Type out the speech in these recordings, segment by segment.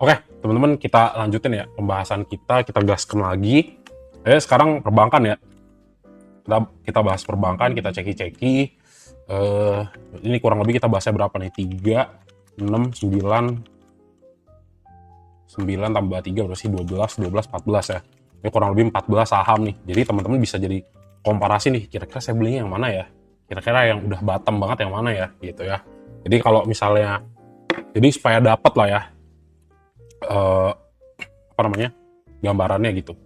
Oke, teman-teman kita lanjutin ya pembahasan kita gaskan lagi. Sekarang perbankan ya. Kita bahas perbankan, kita ceki-ceki. Ini kurang lebih kita bahasnya berapa nih? 3, 6, 9 tambah 3 berarti 12, 14 ya. Ini kurang lebih 14 saham nih. Jadi teman-teman bisa jadi komparasi nih, kira-kira saya belinya yang mana ya? Kira-kira yang udah bottom banget yang mana ya? Gitu ya. Jadi kalau misalnya, jadi supaya dapat lah ya, apa namanya, gambarannya gitu.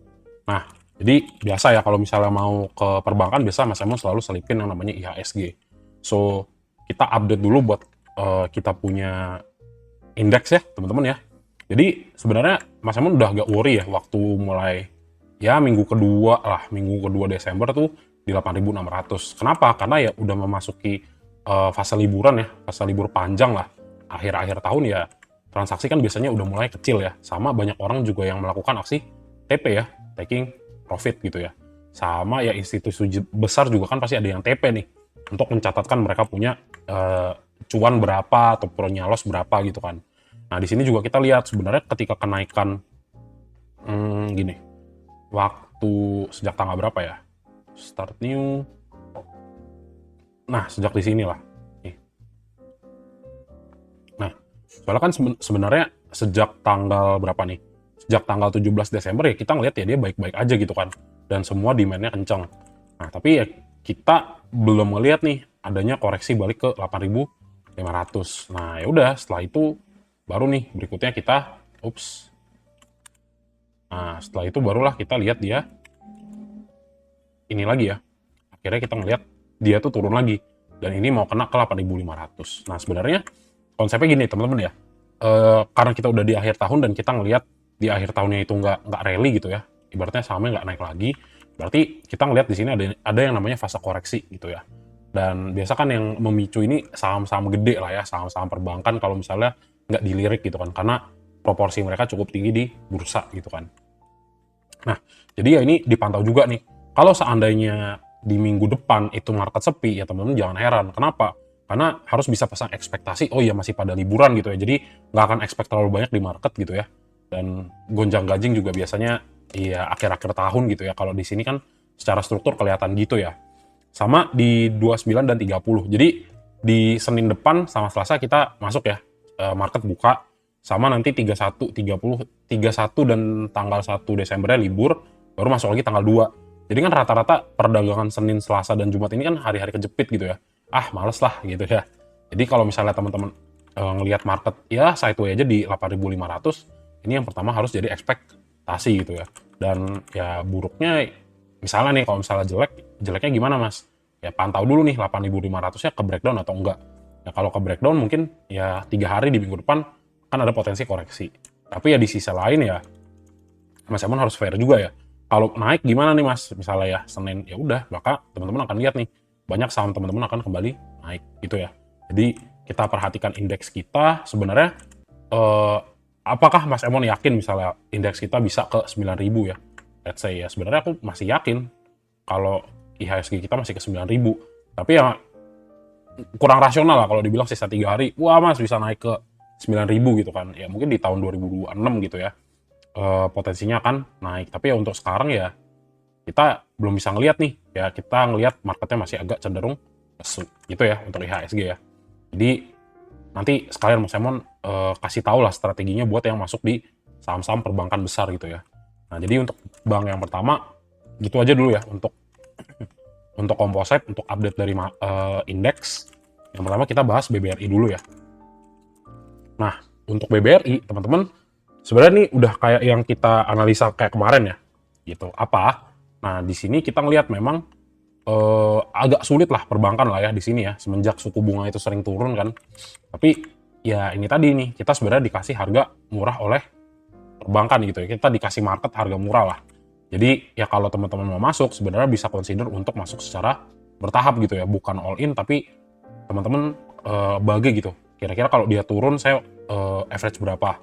Nah, jadi biasa ya kalau misalnya mau ke perbankan, biasa Mas Emon selalu selipin yang namanya IHSG. So, kita update dulu buat kita punya indeks ya, teman-teman ya. Jadi sebenarnya Mas Emon udah agak worry ya waktu mulai ya minggu kedua Desember tuh di 8.600. Kenapa? Karena ya udah memasuki fase liburan ya, fase libur panjang lah. Akhir-akhir tahun ya transaksi kan biasanya udah mulai kecil ya. Sama banyak orang juga yang melakukan aksi TP ya, taking profit gitu ya. Sama ya institusi besar juga kan pasti ada yang TP nih untuk mencatatkan mereka punya cuan berapa atau punya loss berapa gitu kan. Nah, di sini juga kita lihat sebenarnya ketika kenaikan gini, waktu sejak tanggal berapa ya? Start new. Nah, sejak di sini lah. Nah, soalnya kan sebenarnya sejak tanggal berapa nih? Sejak tanggal 17 Desember ya kita ngeliat ya dia baik-baik aja gitu kan. Dan semua demand-nya kenceng. Nah, tapi ya kita belum ngeliat nih adanya koreksi balik ke 8.500. Nah, ya udah setelah itu baru nih berikutnya kita Nah, setelah itu barulah kita lihat dia ini lagi ya. Akhirnya kita ngeliat dia tuh turun lagi dan ini mau kena ke 8.500. Nah, sebenarnya konsepnya gini teman-teman ya. Karena kita udah di akhir tahun dan kita ngelihat di akhir tahunnya itu nggak rally gitu ya. Ibaratnya sahamnya nggak naik lagi. Berarti kita ngelihat di sini ada yang namanya fase koreksi gitu ya. Dan biasa kan yang memicu ini saham-saham gede lah ya, saham-saham perbankan kalau misalnya nggak dilirik gitu kan, karena proporsi mereka cukup tinggi di bursa gitu kan. Nah, jadi ya ini dipantau juga nih. Kalau seandainya di minggu depan itu market sepi, ya teman-teman jangan heran. Kenapa? Karena harus bisa pasang ekspektasi, oh iya masih pada liburan gitu ya. Jadi nggak akan expect terlalu banyak di market gitu ya. Dan gonjang-ganjing juga biasanya ya akhir-akhir tahun gitu ya. Kalau di sini kan secara struktur kelihatan gitu ya. Sama di 29 dan 30. Jadi di Senin depan sama Selasa kita masuk ya. Market buka, sama nanti 31, 30, 31 dan tanggal 1 Desembernya libur, baru masuk lagi tanggal 2. Jadi kan rata-rata perdagangan Senin, Selasa, dan Jumat ini kan hari-hari kejepit gitu ya. Ah, males lah gitu ya. Jadi kalau misalnya teman-teman ngelihat market ya sideways aja di 8.500, ini yang pertama harus jadi ekspektasi gitu ya. Dan ya buruknya misalnya nih kalau misalnya jeleknya gimana Mas? Ya pantau dulu nih 8.500-nya ke breakdown atau enggak. Ya kalau ke breakdown mungkin ya 3 hari di minggu depan kan ada potensi koreksi. Tapi ya di sisi lain ya Mas Emon harus fair juga ya. Kalau naik gimana nih Mas? Misalnya ya Senin ya udah, maka teman-teman akan lihat nih banyak saham teman-teman akan kembali naik gitu ya. Jadi kita perhatikan indeks kita sebenarnya apakah Mas Emon yakin misalnya indeks kita bisa ke 9.000 ya? Let's say ya. Sebenarnya aku masih yakin kalau IHSG kita masih ke 9.000. Tapi ya kurang rasional lah kalau dibilang sisa 3 hari, wah Mas bisa naik ke 9.000 gitu kan. Ya mungkin di tahun 2026 gitu ya. Potensinya akan naik. Tapi ya untuk sekarang ya kita belum bisa ngelihat nih. Ya kita ngelihat marketnya masih agak cenderung lesu gitu ya untuk IHSG ya. Jadi nanti sekalian Mas Emon kasih tahu lah strateginya buat yang masuk di saham-saham perbankan besar gitu ya. Nah jadi untuk bank yang pertama gitu aja dulu ya untuk komposit, untuk update dari indeks. Yang pertama kita bahas BBRI dulu ya. Nah untuk BBRI teman-teman sebenarnya ini udah kayak yang kita analisa kayak kemarin ya, gitu. Apa? Nah, di sini kita ngelihat memang agak sulit lah perbankan lah ya di sini ya, semenjak suku bunga itu sering turun kan. Tapi ya ini tadi nih, kita sebenarnya dikasih harga murah oleh perbankan gitu ya. Kita dikasih market harga murah lah. Jadi ya kalau teman-teman mau masuk, sebenarnya bisa consider untuk masuk secara bertahap gitu ya, bukan all in, tapi teman-teman bagi gitu. Kira-kira kalau dia turun, saya average berapa?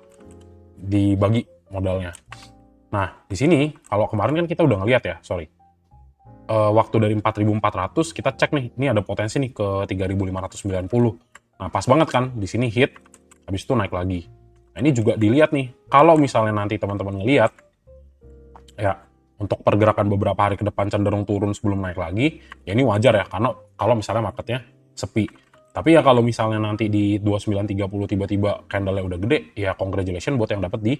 Dibagi modalnya. Nah, di sini kalau kemarin kan kita udah ngeliat ya, waktu dari 4.400 kita cek nih, ini ada potensi nih ke 3.590. Nah, pas banget kan di sini hit, habis itu naik lagi. Nah, Ini juga dilihat nih, kalau misalnya nanti teman-teman ngelihat, ya untuk pergerakan beberapa hari ke depan cenderung turun sebelum naik lagi, ya ini wajar ya, karena kalau misalnya marketnya sepi. Tapi ya kalau misalnya nanti di 29.30 tiba-tiba candle-nya udah gede, ya congratulations buat yang dapat di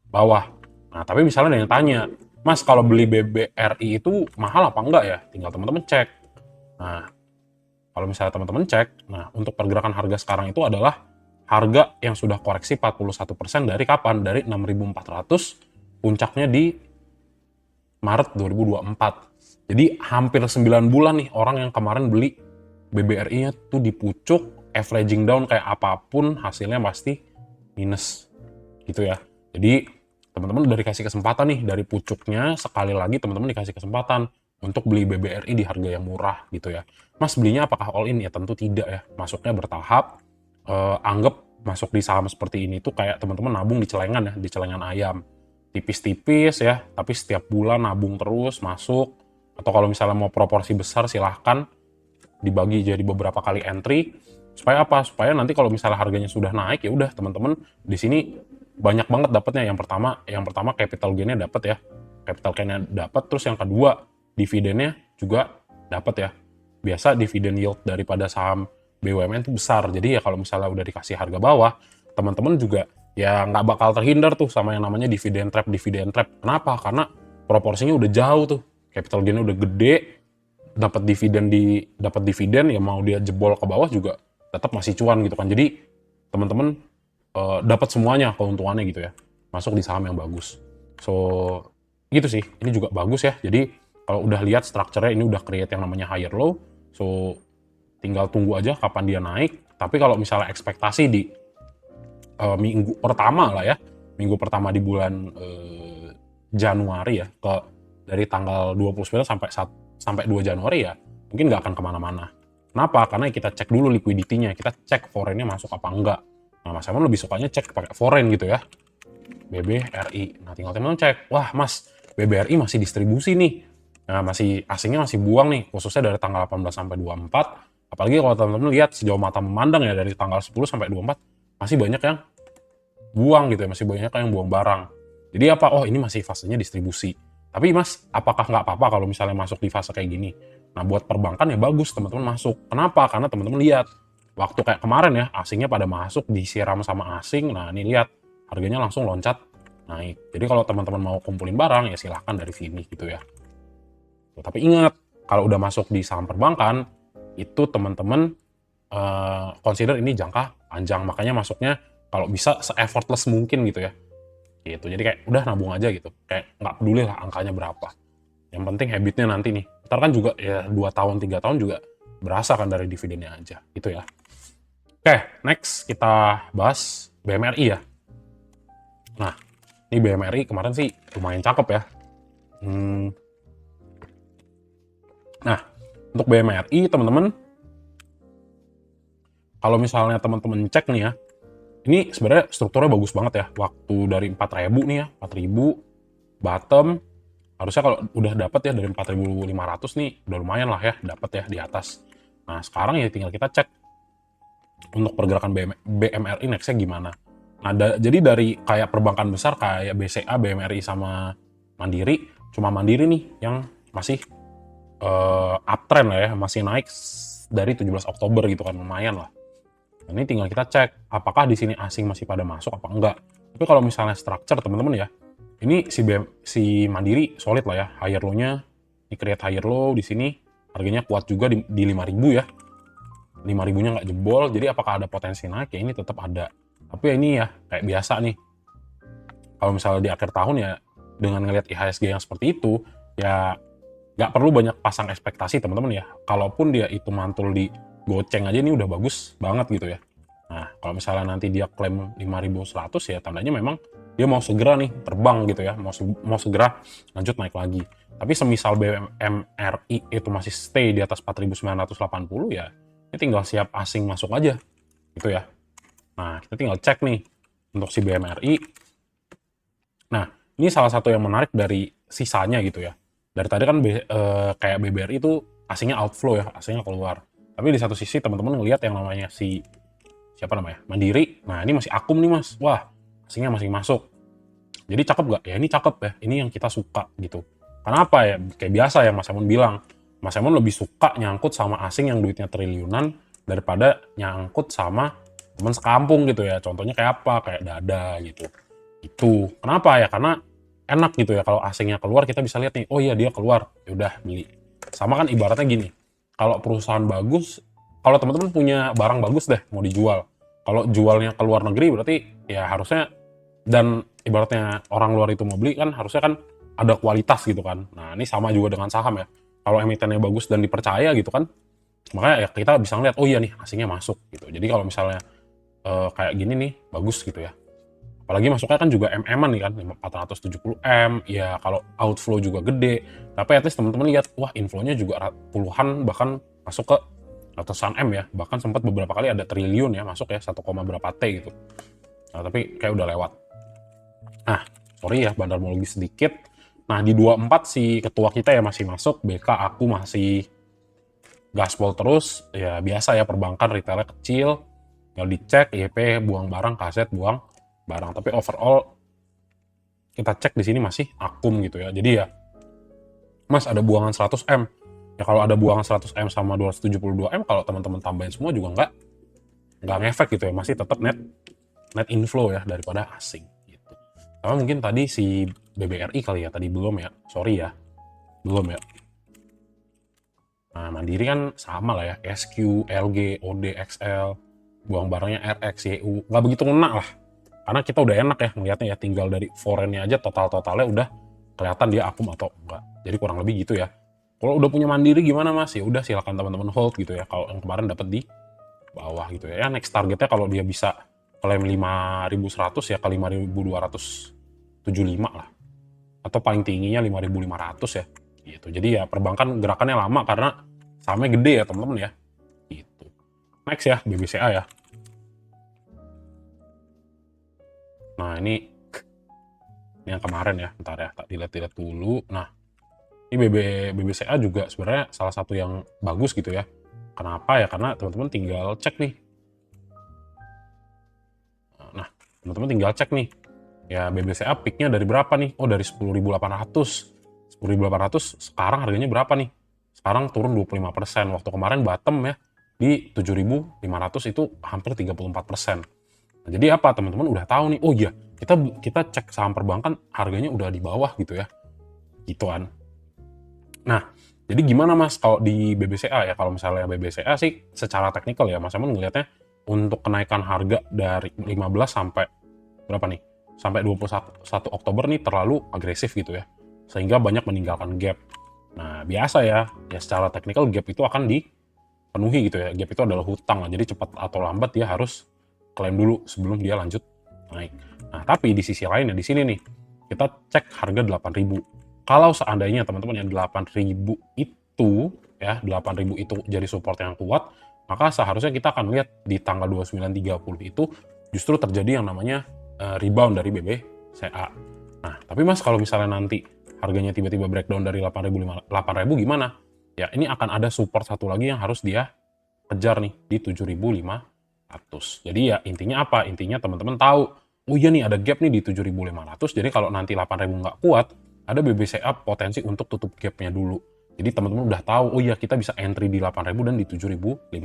bawah. Nah, tapi misalnya ada yang tanya, Mas kalau beli BBRI itu mahal apa enggak ya? Tinggal teman-teman cek. Nah, kalau misalnya teman-teman cek, nah untuk pergerakan harga sekarang itu adalah harga yang sudah koreksi 41% dari kapan? Dari 6.400, puncaknya di Maret 2024. Jadi hampir 9 bulan nih orang yang kemarin beli BBRI-nya tuh dipucuk, averaging down kayak apapun hasilnya pasti minus gitu ya. Jadi teman-teman udah dikasih kesempatan nih dari pucuknya, sekali lagi teman-teman dikasih kesempatan untuk beli BBRI di harga yang murah gitu ya. Mas belinya apakah all in? Ya tentu tidak ya, masuknya bertahap. Anggap masuk di saham seperti ini tuh kayak teman-teman nabung di celengan ya, di celengan ayam. Tipis-tipis ya, tapi setiap bulan nabung terus masuk. Atau kalau misalnya mau proporsi besar silahkan dibagi jadi beberapa kali entry. Supaya apa? Supaya nanti kalau misalnya harganya sudah naik ya udah teman-teman di sini banyak banget dapatnya. Yang pertama capital gain-nya dapat ya. Capital gain-nya dapat, terus yang kedua dividennya juga dapat ya. Biasa dividen yield daripada saham BUMN itu besar. Jadi ya kalau misalnya udah dikasih harga bawah, teman-teman juga ya nggak bakal terhindar tuh sama yang namanya dividen trap. Kenapa? Karena proporsinya udah jauh tuh. Capital gain-nya udah gede, dapat dividen ya mau dia jebol ke bawah juga tetap masih cuan gitu kan. Jadi teman-teman dapat semuanya keuntungannya gitu ya. Masuk di saham yang bagus. So gitu sih. Ini juga bagus ya. Jadi kalau udah lihat strukturnya ini udah create yang namanya higher low. So tinggal tunggu aja kapan dia naik. Tapi kalau misalnya ekspektasi di minggu pertama lah ya, minggu pertama di bulan Januari ya, dari tanggal 29 sampai 2 Januari ya, mungkin nggak akan kemana-mana. Kenapa? Karena kita cek dulu liquidity-nya, kita cek foreign-nya masuk apa enggak. Nah, Mas Eman lebih sukanya cek pakai foreign gitu ya, BBRI. Nah, tinggal teman cek, wah Mas, BBRI masih distribusi nih. Nah, asingnya masih buang nih, khususnya dari tanggal 18 sampai 24. Apalagi kalau teman-teman lihat sejauh mata memandang ya, dari tanggal 10 sampai 24, masih banyak yang buang gitu ya, masih banyak yang buang barang. Jadi apa? Oh ini masih fasenya distribusi. Tapi Mas, apakah nggak apa-apa kalau misalnya masuk di fase kayak gini? Nah buat perbankan ya bagus teman-teman masuk. Kenapa? Karena teman-teman lihat, waktu kayak kemarin ya, asingnya pada masuk, disiram sama asing, nah ini lihat, harganya langsung loncat naik. Jadi kalau teman-teman mau kumpulin barang, ya silahkan dari sini gitu ya. Tapi ingat, kalau udah masuk di saham perbankan, itu teman-teman consider ini jangka panjang. Makanya masuknya kalau bisa se-effortless mungkin gitu ya. Gitu. Jadi kayak udah nabung aja gitu. Kayak nggak peduli lah angkanya berapa. Yang penting habitnya nanti nih. Ntar kan juga ya 2 tahun, 3 tahun juga berasa kan dari dividennya aja. Gitu ya. Oke, next kita bahas BMRI ya. Nah, ini BMRI kemarin sih lumayan cakep ya. Nah, untuk BMRI teman-teman, kalau misalnya teman-teman cek nih ya, ini sebenarnya strukturnya bagus banget ya. Waktu dari 4.000 nih ya, 4.000 bottom, harusnya kalau udah dapat ya dari 4.500 nih, udah lumayan lah ya, dapat ya di atas. Nah, sekarang ya tinggal kita cek untuk pergerakan BMRI next-nya gimana. Nah, jadi dari kayak perbankan besar kayak BCA, BMRI sama Mandiri, cuma Mandiri nih yang masih uptrend lah ya, masih naik dari 17 Oktober gitu kan, lumayan lah. Nah, ini tinggal kita cek apakah di sini asing masih pada masuk apa enggak. Tapi kalau misalnya structure teman-teman ya, ini si Mandiri solid lah ya, higher low-nya di create higher low di sini, harganya kuat juga di 5.000 ya. 5.000-nya nggak jebol, jadi apakah ada potensi naik? Ya ini tetap ada. Tapi ini ya kayak biasa nih. Kalau misalnya di akhir tahun ya dengan ngelihat IHSG yang seperti itu, ya nggak perlu banyak pasang ekspektasi teman-teman ya. Kalaupun dia itu mantul di goceng aja ini udah bagus banget gitu ya. Nah, kalau misalnya nanti dia klaim 5.100 ya tandanya memang dia mau segera nih terbang gitu ya, mau segera lanjut naik lagi. Tapi semisal BMRI itu masih stay di atas 4.980 ya, ini tinggal siap asing masuk aja gitu ya. Nah, kita tinggal cek nih untuk si BMRI. Nah, ini salah satu yang menarik dari sisanya gitu ya. Dari tadi kan kayak BBRI itu asingnya outflow ya, asingnya keluar. Tapi di satu sisi teman-teman ngelihat yang namanya si siapa namanya, Mandiri. Nah ini masih akum nih mas, wah asingnya masih masuk. Jadi cakep gak? Ya ini cakep ya, ini yang kita suka gitu. Kenapa ya? Kayak biasa yang Mas Emon bilang, Mas Emon lebih suka nyangkut sama asing yang duitnya triliunan daripada nyangkut sama teman sekampung gitu ya. Contohnya kayak apa? Kayak Dada gitu. Itu. Kenapa ya? Karena enak gitu ya, kalau asingnya keluar kita bisa lihat nih, oh iya dia keluar, ya udah beli. Sama kan ibaratnya gini, kalau perusahaan bagus, kalau teman-teman punya barang bagus deh mau dijual, kalau jualnya ke luar negeri berarti ya harusnya, dan ibaratnya orang luar itu mau beli kan harusnya kan ada kualitas gitu kan. Nah ini sama juga dengan saham ya, kalau emitennya bagus dan dipercaya gitu kan, makanya ya kita bisa ngeliat oh iya nih asingnya masuk gitu. Jadi kalau misalnya kayak gini nih bagus gitu ya, apalagi masuknya kan juga MM-an nih kan, 470 M, ya kalau outflow juga gede, tapi at least teman-teman lihat, wah inflow-nya juga puluhan, bahkan masuk ke ratusan M ya, bahkan sempat beberapa kali ada triliun ya masuk ya, 1, berapa T gitu. Nah, tapi kayak udah lewat. Nah, sorry ya, bandarmologi sedikit. Nah, di 24 si ketua kita ya masih masuk, BK aku masih gaspol terus, ya biasa ya perbankan retailnya kecil, tinggal dicek, YP buang barang, kaset buang barang. Tapi overall kita cek di sini masih akum gitu ya. Jadi ya, Mas ada buangan 100 M. Ya kalau ada buangan 100 M sama 272 M, kalau teman-teman tambahin semua juga nggak ngefek gitu ya. Masih tetap net inflow ya daripada asing gitu. Sama mungkin tadi si BBRI kali ya, tadi belum ya. Sorry ya. Belum ya. Nah, Mandiri kan sama lah ya. SQ, LG, OD, XL, buang barangnya RX, YU. Nggak begitu ngena lah. Karena kita udah enak ya ngeliatnya ya, tinggal dari foreign-nya aja total-totalnya udah kelihatan dia akum atau enggak. Jadi kurang lebih gitu ya. Kalau udah punya Mandiri gimana mas? Ya udah silakan teman-teman hold gitu ya. Kalau yang kemarin dapat di bawah gitu ya. Ya next targetnya kalau dia bisa klaim 5.100 ya ke 5.275 lah. Atau paling tingginya 5.500 ya. Gitu. Jadi ya perbankan gerakannya lama karena sahamnya gede ya teman-teman ya. Gitu. Next ya BBCA ya. Nah ini yang kemarin ya, bentar ya, tak dilihat-lihat dulu. Nah, ini BBCA juga sebenarnya salah satu yang bagus gitu ya. Kenapa ya? Karena teman-teman tinggal cek nih. Nah, teman-teman tinggal cek nih. Ya BBCA peaknya dari berapa nih? Oh dari 10.800. 10.800 sekarang harganya berapa nih? Sekarang turun 25%. Waktu kemarin bottom ya di 7.500 itu hampir 34%. Nah, jadi apa teman-teman udah tahu nih, oh iya kita cek saham perbankan harganya udah di bawah gitu ya, gituan. Nah, jadi gimana mas kalau di BBCA ya, kalau misalnya BBCA sih secara teknikal ya mas Emon ngelihatnya untuk kenaikan harga dari 15 sampai berapa nih, sampai 21 Oktober nih terlalu agresif gitu ya, sehingga banyak meninggalkan gap. Nah biasa ya secara teknikal gap itu akan dipenuhi gitu ya, gap itu adalah hutang lah, jadi cepat atau lambat dia harus klaim dulu sebelum dia lanjut naik. Nah, tapi di sisi lain ya di sini nih, kita cek harga 8.000. Kalau seandainya teman-teman yang 8.000 itu ya, 8.000 itu jadi support yang kuat, maka seharusnya kita akan lihat di tanggal 29.30 itu justru terjadi yang namanya rebound dari BBCA. Nah, tapi Mas kalau misalnya nanti harganya tiba-tiba breakdown dari 8.000 gimana? Ya, ini akan ada support satu lagi yang harus dia kejar nih di 7.500. Jadi ya intinya apa? Intinya teman-teman tahu, oh iya nih ada gap nih di 7.500, jadi kalau nanti 8.000 nggak kuat, ada BBCA potensi untuk tutup gapnya dulu. Jadi teman-teman udah tahu, oh iya kita bisa entry di 8.000 dan di 7.500,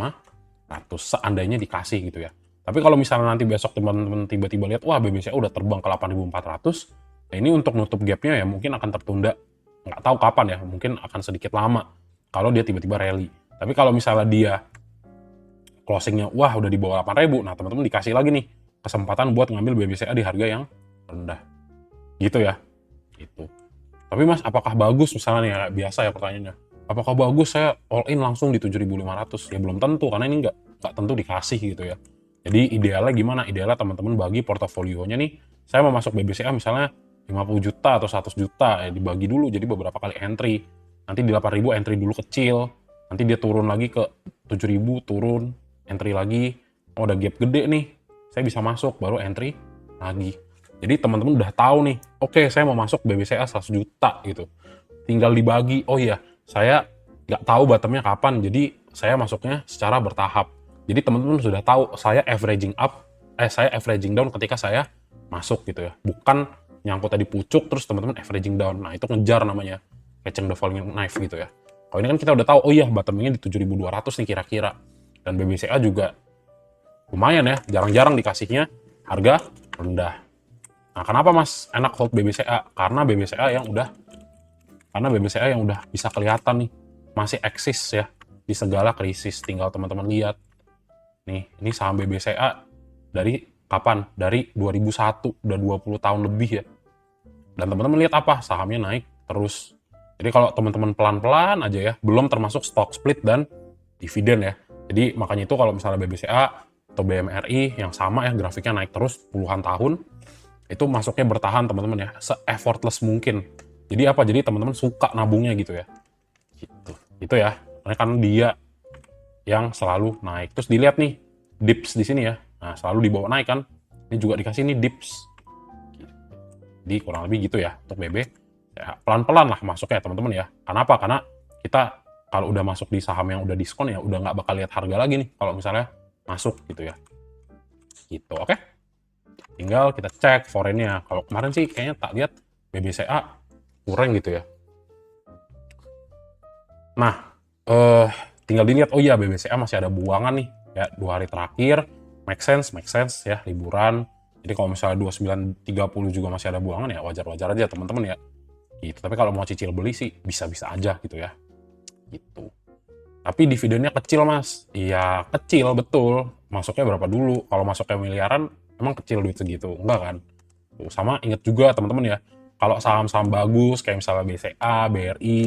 seandainya dikasih gitu ya. Tapi kalau misalnya nanti besok teman-teman tiba-tiba lihat, wah BBCA udah terbang ke 8.400, nah ini untuk nutup gapnya ya mungkin akan tertunda, nggak tahu kapan ya, mungkin akan sedikit lama kalau dia tiba-tiba rally. Tapi kalau misalnya dia closingnya wah udah di bawah 8.000, nah teman-teman dikasih lagi nih kesempatan buat ngambil BBCA di harga yang rendah gitu ya gitu. Tapi mas apakah bagus misalnya nih ya, biasa ya pertanyaannya, apakah bagus saya all in langsung di 7.500? Ya belum tentu, karena ini nggak tentu dikasih gitu ya. Jadi idealnya gimana? Idealnya teman-teman bagi portofolionya nih, saya mau masuk BBCA misalnya 50 juta atau 100 juta ya, dibagi dulu jadi beberapa kali entry. Nanti di 8.000 entry dulu kecil, nanti dia turun lagi ke 7.000, turun entry lagi, oh ada gap gede nih, saya bisa masuk, baru entry lagi. Jadi teman-teman udah tahu nih, oke saya mau masuk BBCA 100 juta gitu. Tinggal dibagi, oh iya saya nggak tahu bottomnya kapan, jadi saya masuknya secara bertahap. Jadi teman-teman sudah tahu saya averaging up, saya averaging down ketika saya masuk gitu ya. Bukan nyangkut tadi pucuk terus teman-teman averaging down. Nah, itu ngejar namanya, catching the falling knife gitu ya. Kalau ini kan kita udah tahu, oh iya bottomingnya di 7.200 nih kira-kira. Dan BBCA juga lumayan ya, jarang-jarang dikasihnya harga rendah. Nah, kenapa Mas enak hold BBCA? Karena BBCA yang udah bisa kelihatan nih, masih eksis ya di segala krisis. Tinggal teman-teman lihat. Nih, ini saham BBCA dari kapan? Dari 2001, udah 20 tahun lebih ya. Dan teman-teman lihat apa? Sahamnya naik terus. Jadi kalau teman-teman pelan-pelan aja ya, belum termasuk stock split dan dividen ya. Jadi makanya itu kalau misalnya BBCA atau BMRI yang sama ya, grafiknya naik terus puluhan tahun, itu masuknya bertahan teman-teman ya, se-effortless mungkin. Jadi apa? Jadi teman-teman suka nabungnya gitu ya. Gitu. Itu ya. Karena kan dia yang selalu naik. Terus dilihat nih dips di sini ya. Nah, selalu dibawa naik kan. Ini juga dikasih nih dips. Jadi kurang lebih gitu ya untuk BB. Ya, pelan-pelan lah masuknya teman-teman ya. Kenapa? Karena kita kalau udah masuk di saham yang udah diskon ya udah nggak bakal lihat harga lagi nih kalau misalnya masuk gitu ya. Gitu, oke? Tinggal kita cek foreign-nya. Kalau kemarin sih kayaknya tak lihat BBCA kurang gitu ya. Nah, tinggal dilihat, oh iya BBCA masih ada buangan nih ya 2 hari terakhir. Make sense ya, liburan. Jadi kalau misalnya 29.30 juga masih ada buangan ya wajar-wajar aja teman-teman ya. Gitu. Tapi kalau mau cicil beli sih bisa-bisa aja gitu ya. Gitu. Tapi dividennya kecil Mas. Iya kecil betul. Masuknya berapa dulu? Kalau masuknya miliaran emang kecil duit segitu? Enggak kan? Tuh, sama inget juga teman-teman ya. Kalau saham-saham bagus kayak misalnya BCA, BRI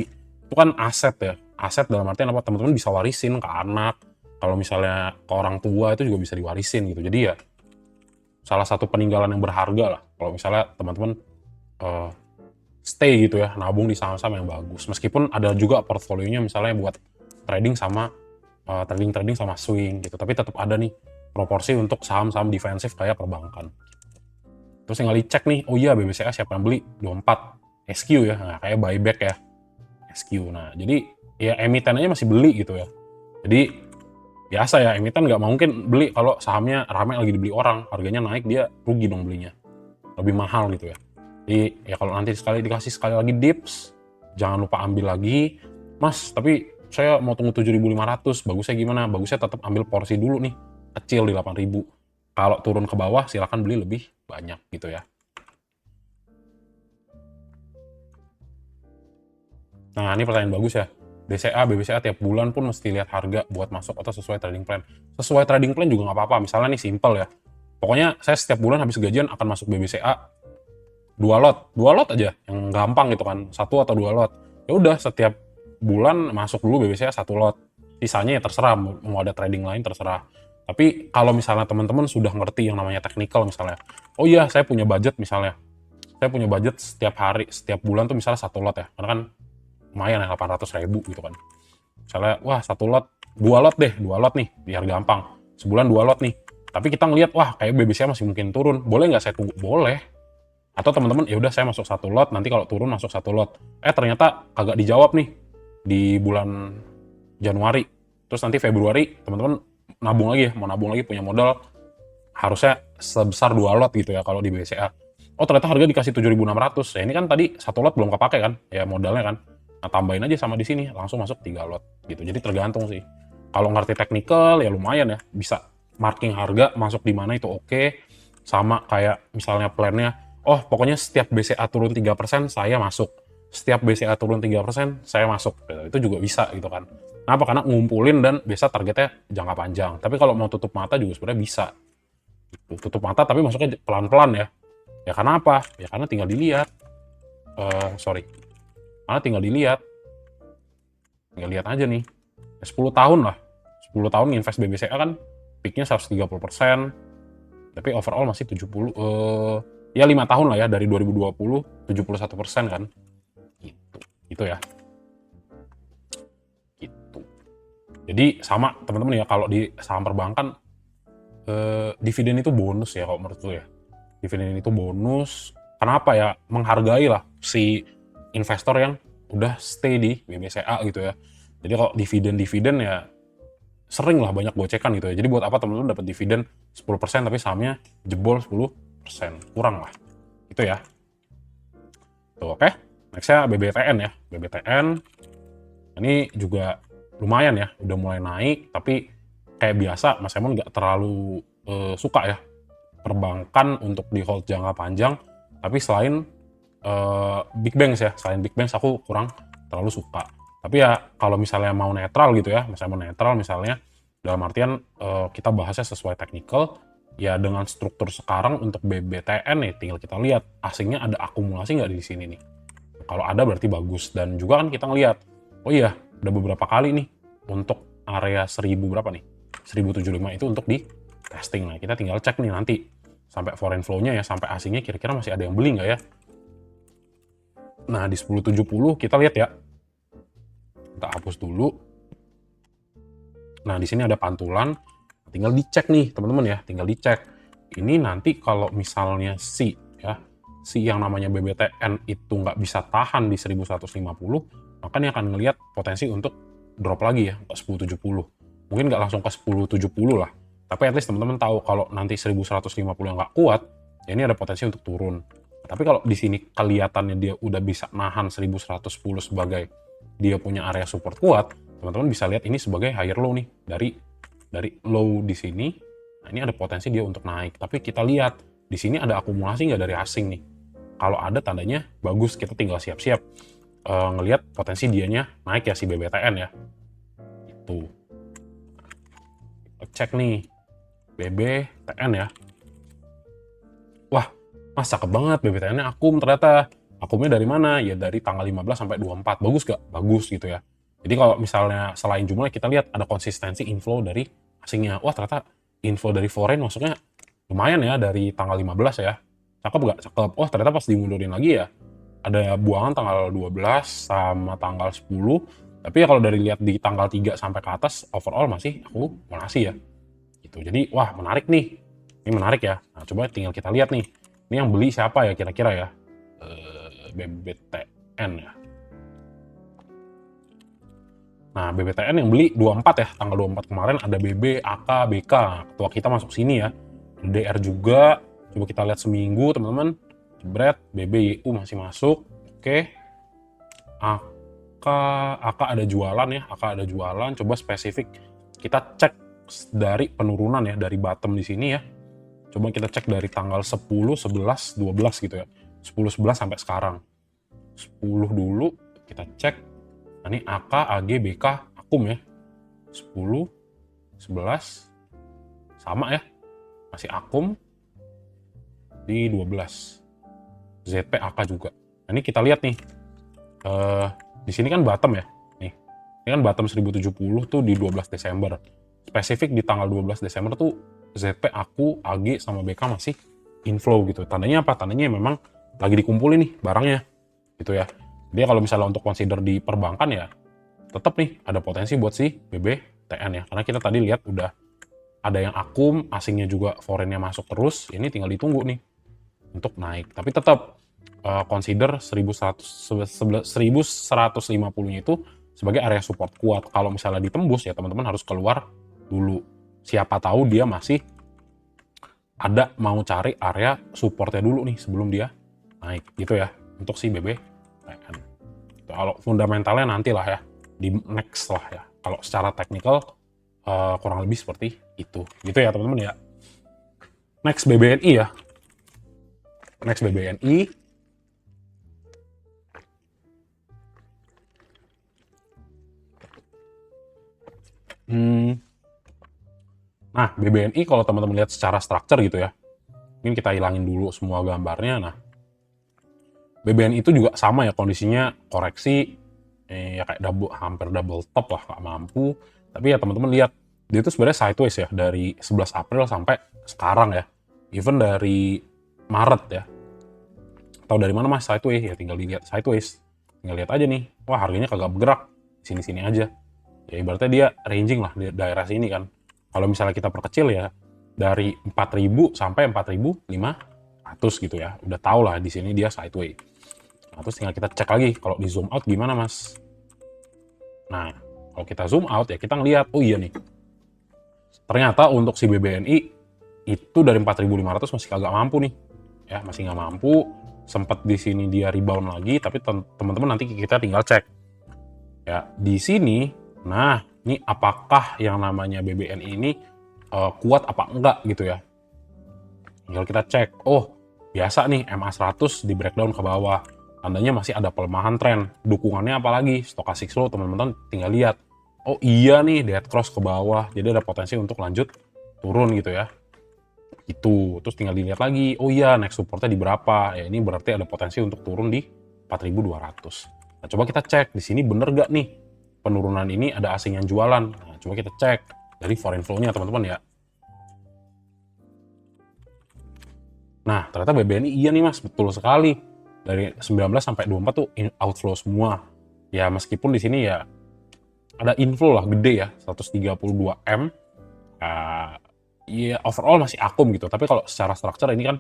itu kan aset ya. Aset dalam artian apa? Teman-teman bisa warisin ke anak. Kalau misalnya ke orang tua itu juga bisa diwarisin gitu. Jadi ya salah satu peninggalan yang berharga lah. Kalau misalnya teman-teman stay gitu ya, nabung di saham-saham yang bagus. Meskipun ada juga portfolionya misalnya buat trading sama trading sama swing gitu. Tapi tetap ada nih proporsi untuk saham-saham defensif kayak perbankan. Terus tinggal dicek nih, oh iya BBCA siapa yang beli? 24 SQ ya, nah, kayak buyback ya SQ. Nah jadi ya emiten aja masih beli gitu ya. Jadi biasa ya, emiten nggak mungkin beli kalau sahamnya ramai lagi dibeli orang, harganya naik dia rugi dong belinya, lebih mahal gitu ya. Jadi ya kalau nanti dikasih sekali lagi dips, jangan lupa ambil lagi, Mas. Tapi saya mau tunggu 7.500, bagusnya gimana? Bagusnya tetap ambil porsi dulu nih, kecil di 8.000. Kalau turun ke bawah silakan beli lebih banyak gitu ya. Nah ini pertanyaan bagus ya. BCA tiap bulan pun mesti lihat harga buat masuk atau sesuai trading plan. Sesuai trading plan juga nggak apa-apa. Misalnya nih simple ya. Pokoknya saya setiap bulan habis gajian akan masuk BBCA 2 lot aja yang gampang gitu kan, 1 atau 2 lot. Ya udah setiap bulan masuk dulu BBCA 1 lot. Sisanya ya terserah mau ada trading lain terserah. Tapi kalau misalnya teman-teman sudah ngerti yang namanya technical misalnya, oh iya saya punya budget misalnya, saya punya budget setiap hari, setiap bulan tuh misalnya 1 lot ya, karena kan lumayan ya 800.000 gitu kan. Misalnya wah 1 lot, 2 lot deh, 2 lot nih biar gampang. Sebulan 2 lot nih. Tapi kita ngelihat wah kayak BBCA masih mungkin turun, boleh nggak saya tunggu? Boleh. Atau teman-teman ya udah saya masuk 1 lot, nanti kalau turun masuk 1 lot. Ternyata kagak dijawab nih di bulan Januari. Terus nanti Februari teman-teman nabung lagi ya, mau nabung lagi punya modal harusnya sebesar 2 lot gitu ya kalau di BCA. Oh ternyata harga dikasih 7.600. Ya ini kan tadi 1 lot belum kepake kan, ya modalnya kan. Nah tambahin aja sama di sini langsung masuk 3 lot gitu. Jadi tergantung sih. Kalau ngerti technical ya lumayan ya, bisa marking harga masuk di mana itu oke. Sama kayak misalnya plannya, oh pokoknya setiap BCA turun 3% saya masuk. Setiap BCA turun 3% saya masuk. Itu juga bisa gitu kan. Kenapa? Karena ngumpulin dan biasa targetnya jangka panjang. Tapi kalau mau tutup mata juga sebenarnya bisa. Tutup mata tapi masuknya pelan-pelan ya. Ya karena apa? Ya karena tinggal dilihat. Karena tinggal dilihat. Tinggal lihat aja nih. Ya 10 tahun lah. 10 tahun invest BBCA kan peaknya 130%. Tapi overall masih 70, ya 5 tahun lah ya, dari 2020, 71% kan. Gitu ya. Gitu. Jadi sama teman-teman ya, kalau di saham perbankan, dividen itu bonus ya kalau menurutku ya. Dividen itu bonus, kenapa ya? Menghargai lah si investor yang udah stay di BBCA gitu ya. Jadi kalau dividen ya sering lah banyak gocekan gitu ya. Jadi buat apa teman-teman dapat dividen 10% tapi sahamnya jebol 10%? Kurang lah. Itu ya. Tuh, oke. Nextnya BBTN ya. BBTN ini juga lumayan ya, udah mulai naik, tapi kayak biasa Mas Emon nggak terlalu suka ya perbankan untuk di hold jangka panjang. Tapi selain big banks ya, selain big banks aku kurang terlalu suka. Tapi ya kalau misalnya mau netral gitu ya, misalnya mau netral misalnya dalam artian kita bahasnya sesuai technical, ya dengan struktur sekarang untuk BBTN nih tinggal kita lihat asingnya ada akumulasi nggak di sini nih. Kalau ada berarti bagus, dan juga kan kita ngelihat, oh iya udah beberapa kali nih untuk area 1000 berapa nih, 1075 itu untuk di testing. Nah kita tinggal cek nih nanti sampai foreign flow-nya ya, sampai asingnya kira-kira masih ada yang beli nggak ya. Nah di 1070 kita lihat ya, kita hapus dulu. Nah di sini ada pantulan, tinggal dicek nih teman-teman ya, tinggal dicek. Ini nanti kalau misalnya si yang namanya BBTN itu nggak bisa tahan di 1150, maka ini akan ngelihat potensi untuk drop lagi ya ke 1070. Mungkin nggak langsung ke 1070 lah, tapi at least teman-teman tahu kalau nanti 1150 yang nggak kuat, ya ini ada potensi untuk turun. Tapi kalau di sini kelihatannya dia udah bisa nahan 1110 sebagai dia punya area support kuat, teman-teman bisa lihat ini sebagai higher low nih, dari low di sini. Nah ini ada potensi dia untuk naik, tapi kita lihat di sini ada akumulasi nggak dari asing nih. Kalau ada tandanya bagus, kita tinggal siap-siap ngelihat potensi dianya naik ya si BBTN ya. Itu. Cek nih BBTN ya. Wah, mas cakep banget BBTN-nya akum ternyata. Akumnya dari mana? Ya dari tanggal 15 sampai 24. Bagus gak? Bagus gitu ya. Jadi kalau misalnya selain jumlah kita lihat ada konsistensi inflow dari asingnya. Wah, ternyata inflow dari foreign masuknya lumayan ya dari tanggal 15 ya. Cakep gak? Cakep. Oh ternyata pas dimundurin lagi ya, ada buangan tanggal 12 sama tanggal 10. Tapi ya kalau dari lihat di tanggal 3 sampai ke atas, overall masih aku masih ya. Gitu. Jadi wah menarik nih. Ini menarik ya. Nah coba tinggal kita lihat nih. Ini yang beli siapa ya kira-kira ya? BBTN ya. Nah BBTN yang beli 24 ya. Tanggal 24 kemarin ada BB, AK, BK. Ketua kita masuk sini ya. DR juga. Coba kita lihat seminggu teman-teman. Jebret, BBYU masih masuk. Oke. AK ada jualan ya. AK ada jualan. Coba spesifik kita cek dari penurunan ya, dari bottom di sini ya. Coba kita cek dari tanggal 10, 11, 12 gitu ya. 10, 11 sampai sekarang. 10 dulu kita cek. Nah, ini AK, AG, BK, akum ya. 10, 11 sama ya. Masih akum di 12. ZP AK juga. Nah, ini kita lihat nih. Di sini kan bottom ya. Nih. Ini kan bottom 1070 tuh di 12 Desember. Spesifik di tanggal 12 Desember tuh ZP, aku, AG sama BK masih inflow gitu. Tandanya apa? Tandanya memang lagi dikumpulin nih barangnya. Gitu ya. Dia kalau misalnya untuk consider di perbankan ya tetap nih ada potensi buat si BBTN ya. Karena kita tadi lihat udah ada yang akum, asingnya juga foreignnya masuk terus. Ini tinggal ditunggu nih untuk naik. Tapi tetap consider 1150-nya itu sebagai area support kuat. Kalau misalnya ditembus ya teman-teman harus keluar dulu. Siapa tahu dia masih ada mau cari area supportnya dulu nih sebelum dia naik gitu ya untuk si BBTN. Kalau fundamentalnya nantilah ya di next lah ya. Kalau secara teknikal kurang lebih seperti itu gitu ya teman-teman ya. Next BBNI ya. Next BBNI. Nah, BBNI kalau teman-teman lihat secara structure gitu ya. Mungkin kita hilangin dulu semua gambarnya. Nah, BBNI itu juga sama ya kondisinya koreksi ya kayak hampir double top lah, nggak mampu. Tapi ya teman-teman lihat dia itu sebenarnya sideways ya dari 11 April sampai sekarang ya. Even dari Maret ya. Atau dari mana mas sideways? Ya tinggal dilihat sideways. Tinggal lihat aja nih. Wah harganya kagak bergerak. Sini-sini aja. Ya ibaratnya dia ranging lah di daerah sini kan. Kalau misalnya kita perkecil ya dari 4.000 sampai 4.500 gitu ya. Udah tau lah di sini dia sideways. Nah, terus tinggal kita cek lagi kalau di zoom out gimana mas. Nah kalau kita zoom out ya kita ngelihat oh iya nih ternyata untuk si BBNI itu dari 4.500 masih kagak mampu nih. Ya, masih nggak mampu. Sempat di sini dia rebound lagi, tapi teman-teman nanti kita tinggal cek. Ya, di sini, nah, ini apakah yang namanya BBNI ini kuat apa enggak gitu ya. Tinggal kita cek. Oh, biasa nih MA100 di breakdown ke bawah. Tandanya masih ada pelemahan tren. Dukungannya apalagi? Stochastic slow, teman-teman tinggal lihat. Oh iya nih, dead cross ke bawah. Jadi ada potensi untuk lanjut turun gitu ya. Itu. Terus tinggal dilihat lagi. Oh iya, next supportnya di berapa? Ya ini berarti ada potensi untuk turun di 4.200. Nah, coba kita cek. Di sini bener gak nih penurunan ini ada asing yang jualan? Nah, coba kita cek dari foreign flow-nya teman-teman ya. Nah, ternyata BBNI iya nih mas, betul sekali. Dari 19 sampai 24 tuh outflow semua. Ya meskipun di sini ya ada inflow lah gede ya, 132 M. Ya overall masih akum gitu. Tapi kalau secara structure ini kan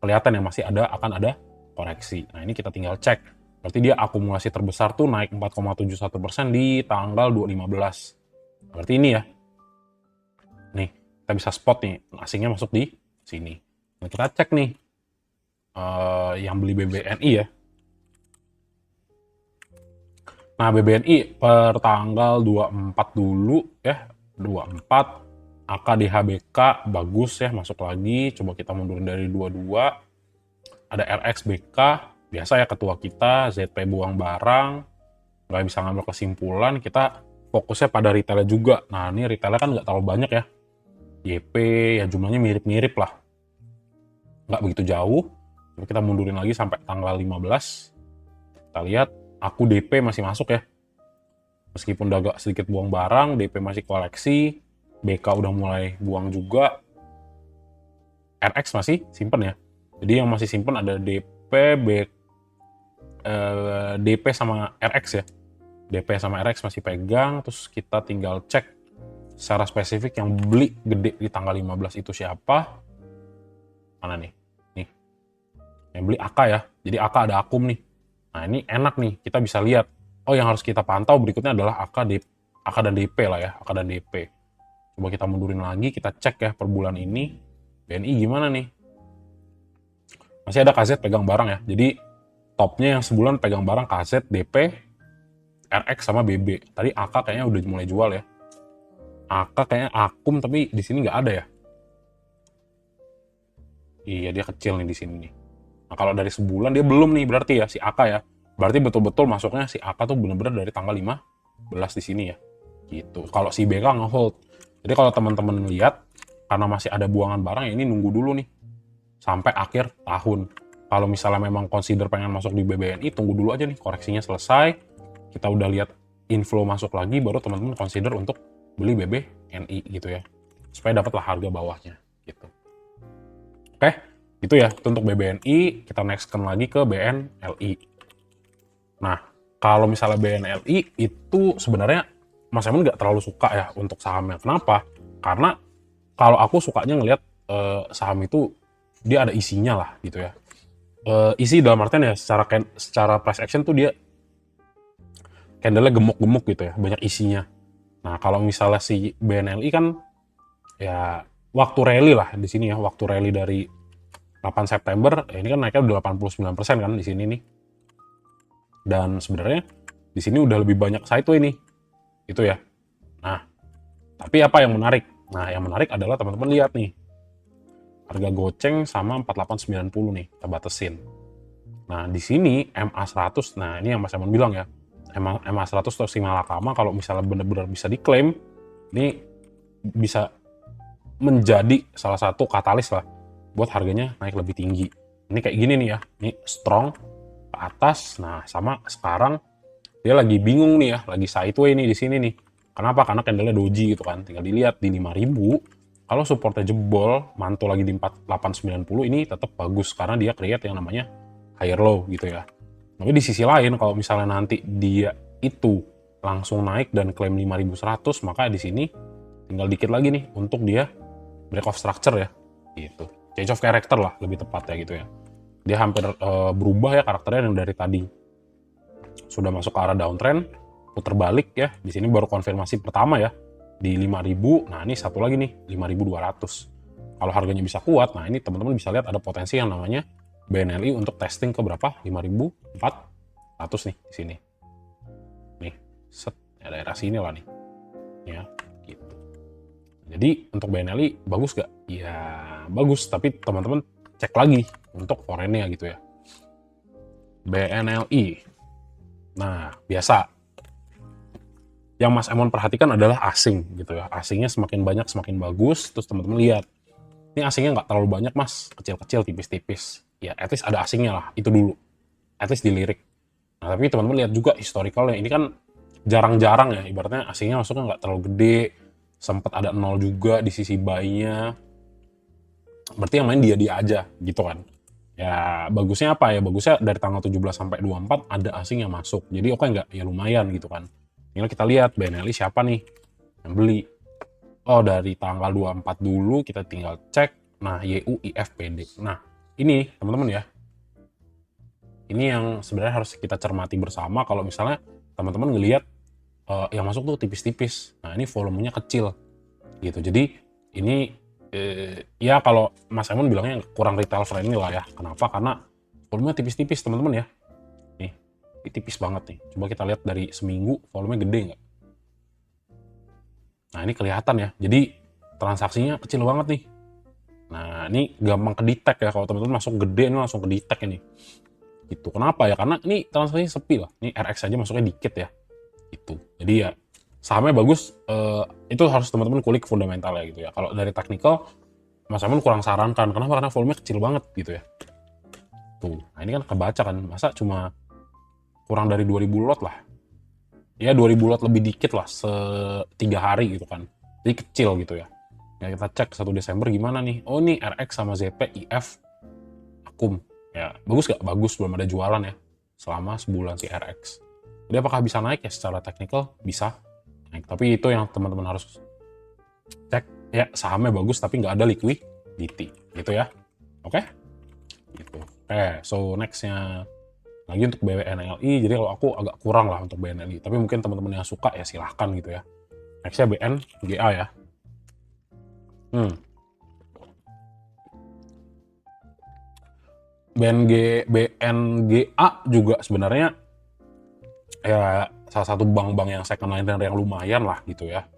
kelihatan ya masih akan ada koreksi. Nah ini kita tinggal cek. Berarti dia akumulasi terbesar tuh naik 4,71% di tanggal 2/15. Berarti ini ya. Nih, kita bisa spot nih asingnya masuk di sini. Nah, kita cek nih yang beli BBNI ya. Nah, BBNI per tanggal 24 dulu ya, 24 AKDHBK bagus ya, masuk lagi. Coba kita mundurin dari 22. Ada RXBK, biasa ya ketua kita, ZP buang barang, nggak bisa ngambil kesimpulan, kita fokusnya pada retailnya juga. Nah, ini retailnya kan nggak terlalu banyak ya. YP ya jumlahnya mirip-mirip lah. Nggak begitu jauh. Coba kita mundurin lagi sampai tanggal 15. Kita lihat, aku DP masih masuk ya. Meskipun udah agak sedikit buang barang, DP masih koleksi, BK udah mulai buang juga, RX masih simpen ya. Jadi yang masih simpen ada DP, DP sama RX ya. DP sama RX masih pegang, terus kita tinggal cek secara spesifik yang beli gede di tanggal 15 itu siapa. Mana nih? Nih. Yang beli AK ya. Jadi AK ada akum nih. Nah ini enak nih, kita bisa lihat. Oh yang harus kita pantau berikutnya adalah AK dan DP lah ya, AK dan DP. Coba kita mundurin lagi, kita cek ya per bulan ini. BNI gimana nih? Masih ada KZ pegang barang ya. Jadi topnya yang sebulan pegang barang KZ, DP, RX sama BB. Tadi AK kayaknya udah mulai jual ya. AK kayaknya akum tapi di sini nggak ada ya. Iya dia kecil nih di sini nih. Nah kalau dari sebulan dia belum nih berarti ya si AK ya. Berarti betul-betul masuknya si AK tuh bener-bener dari tanggal 15 di sini ya. Gitu. Kalau si BK nge-hold. Jadi kalau teman-teman lihat karena masih ada buangan barang ya ini nunggu dulu nih sampai akhir tahun. Kalau misalnya memang consider pengen masuk di BBNI, tunggu dulu aja nih koreksinya selesai. Kita udah lihat inflow masuk lagi, baru teman-teman consider untuk beli BBNI gitu ya. Supaya dapatlah harga bawahnya gitu. Oke, itu ya itu untuk BBNI. Kita nextkan lagi ke BNLI. Nah, kalau misalnya BNLI itu sebenarnya Mas Emun nggak terlalu suka ya untuk sahamnya. Kenapa? Karena kalau aku sukanya ngelihat saham itu dia ada isinya lah gitu ya. Isi dalam artian ya secara price action tuh dia candle-nya gemuk-gemuk gitu ya, banyak isinya. Nah kalau misalnya si BNLI kan ya waktu rally lah di sini ya, waktu rally dari 8 September ya ini kan naiknya udah 89% kan di sini nih. Dan sebenarnya di sini udah lebih banyak sideway nih. Gitu ya. Nah, tapi apa yang menarik? Nah, yang menarik adalah teman-teman lihat nih. Harga goceng sama 4890 nih, kita batasin. Nah, di sini MA100, nah ini yang Mas Emon bilang ya. MA100 atau Simalakama kalau misalnya benar-benar bisa diklaim, ini bisa menjadi salah satu katalis lah buat harganya naik lebih tinggi. Ini kayak gini nih ya, ini strong ke atas. Nah, sama sekarang dia lagi bingung nih ya, lagi sideway nih di sini nih. Kenapa? Karena candle-nya doji gitu kan. Tinggal dilihat di 5000, kalau supportnya jebol, mantul lagi di 4890 ini tetap bagus karena dia create yang namanya higher low gitu ya. Tapi di sisi lain kalau misalnya nanti dia itu langsung naik dan klaim 5100, maka di sini tinggal dikit lagi nih untuk dia break of structure ya. Gitu. Change of character lah lebih tepat ya gitu ya. Dia hampir berubah ya karakternya yang dari tadi sudah masuk ke arah downtrend, puter balik ya. Di sini baru konfirmasi pertama ya. di 5.000. Nah, ini satu lagi nih 5.200. Kalau harganya bisa kuat, nah ini teman-teman bisa lihat ada potensi yang namanya BNLI untuk testing ke berapa? 5.400 nih di sini. Nih, set ya, daerah sini lah nih. Ya, gitu. Jadi untuk BNLI bagus gak? Ya bagus, tapi teman-teman cek lagi untuk foreign-nya gitu ya. BNLI. Nah, biasa yang Mas Emon perhatikan adalah asing gitu ya. Asingnya semakin banyak semakin bagus. Terus teman-teman lihat, ini asingnya nggak terlalu banyak Mas, kecil-kecil, tipis-tipis. Ya, at least ada asingnya lah, itu dulu. At least dilirik. Nah, tapi teman-teman lihat juga historicalnya. Ini kan jarang-jarang ya, ibaratnya asingnya masuknya nggak terlalu gede. Sempat ada 0 juga di sisi buy-nya. Berarti yang main dia-dia aja gitu kan. Ya, bagusnya apa ya? Bagusnya dari tanggal 17 sampai 24 ada asing yang masuk. Jadi oke nggak? Ya lumayan gitu kan. Tinggal kita lihat BNLI siapa nih yang beli. Oh, dari tanggal 24 dulu kita tinggal cek. Nah, YUIFPD. Nah, ini teman-teman ya. Ini yang sebenarnya harus kita cermati bersama kalau misalnya teman-teman ngelihat yang masuk tuh tipis-tipis. Nah, ini volumenya kecil gitu. Jadi ini ya kalau Mas Emon bilangnya kurang retail friendly lah ya. Kenapa? Karena volumenya tipis-tipis teman-teman ya. Nih, ini tipis banget nih. Coba kita lihat dari seminggu volumenya gede nggak? Nah, ini kelihatan ya. Jadi transaksinya kecil banget nih. Nah, ini gampang kedetek ya. Kalau teman-teman masuk gede ini langsung kedetek ini. Gitu. Kenapa ya? Karena ini transaksinya sepi lah. Ini RX aja masuknya dikit ya. Gitu. Jadi ya sahamnya bagus. Itu harus teman-teman kulik fundamental ya gitu ya. Kalau dari technical, Mas Emon kurang sarankan. Kenapa? Karena volumenya kecil banget gitu ya. Tuh. Nah, ini kan kebaca kan. Masa cuma kurang dari 2000 lot lah. Ya 2000 lot lebih dikit lah se-3 hari gitu kan. Jadi kecil gitu ya. Ya kita cek 1 Desember gimana nih. Oh nih RX sama ZP, IF, akum. Ya bagus gak? Bagus, belum ada jualan ya. Selama sebulan si RX. Jadi apakah bisa naik ya secara teknikal? Bisa naik. Tapi itu yang teman-teman harus cek. Ya sahamnya bagus tapi nggak ada liquidity. Gitu ya. Oke? Gitu. Oke, so nextnya lagi untuk BNLI, jadi kalau aku agak kurang lah untuk BNLI, tapi mungkin teman-teman yang suka ya silahkan gitu ya. Nextnya BNGA ya. BNGA juga sebenarnya ya salah satu bank-bank yang second liner yang lumayan lah gitu ya.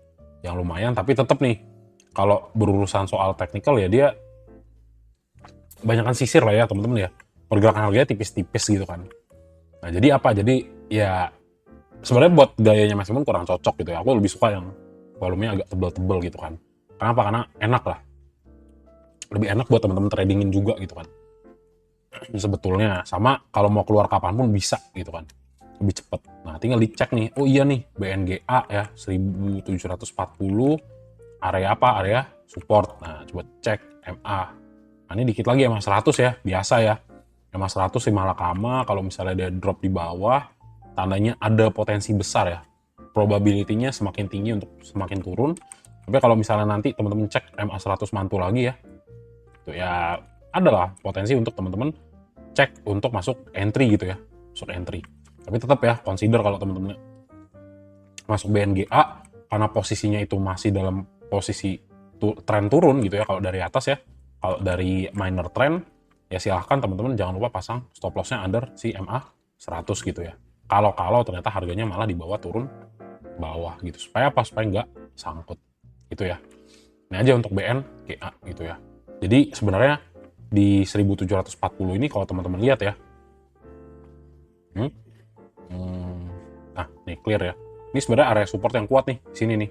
Yang lumayan, tapi tetap nih, kalau berurusan soal teknikal ya dia banyakkan sisir lah ya teman-teman ya. Pergerakan harganya tipis-tipis gitu kan. Nah jadi apa? Jadi ya sebenarnya buat gayanya Mas Imun kurang cocok gitu ya. Aku lebih suka yang volumenya agak tebel-tebel gitu kan. Kenapa? Karena enak lah. Lebih enak buat teman-teman tradingin juga gitu kan. Sebetulnya sama kalau mau keluar kapanpun bisa gitu kan. Lebih cepet. Nah tinggal dicek nih. Oh iya nih BNGA ya 1740 area apa? Area support. Nah coba cek MA. Nah ini dikit lagi MA 100 ya. Biasa ya. MA 100 si Malakama kalau misalnya dia drop di bawah tandanya ada potensi besar ya. Probability-nya semakin tinggi untuk semakin turun. Tapi kalau misalnya nanti teman-teman cek MA 100 mantul lagi ya, itu ya adalah potensi untuk teman-teman cek untuk masuk entry gitu ya, masuk entry. Tapi tetap ya consider kalau teman-teman masuk BNGA karena posisinya itu masih dalam posisi tren turun gitu ya kalau dari atas ya. Kalau dari minor trend ya silahkan teman-teman jangan lupa pasang stop loss-nya under si MA 100 gitu ya. Kalau ternyata harganya malah dibawa turun bawah gitu. Supaya apa? Supaya nggak sangkut gitu ya. Ini aja untuk BNGA gitu ya. Jadi sebenarnya di 1740 ini kalau teman-teman lihat ya. Nah, nih clear ya. Ini sebenarnya area support yang kuat nih, sini nih.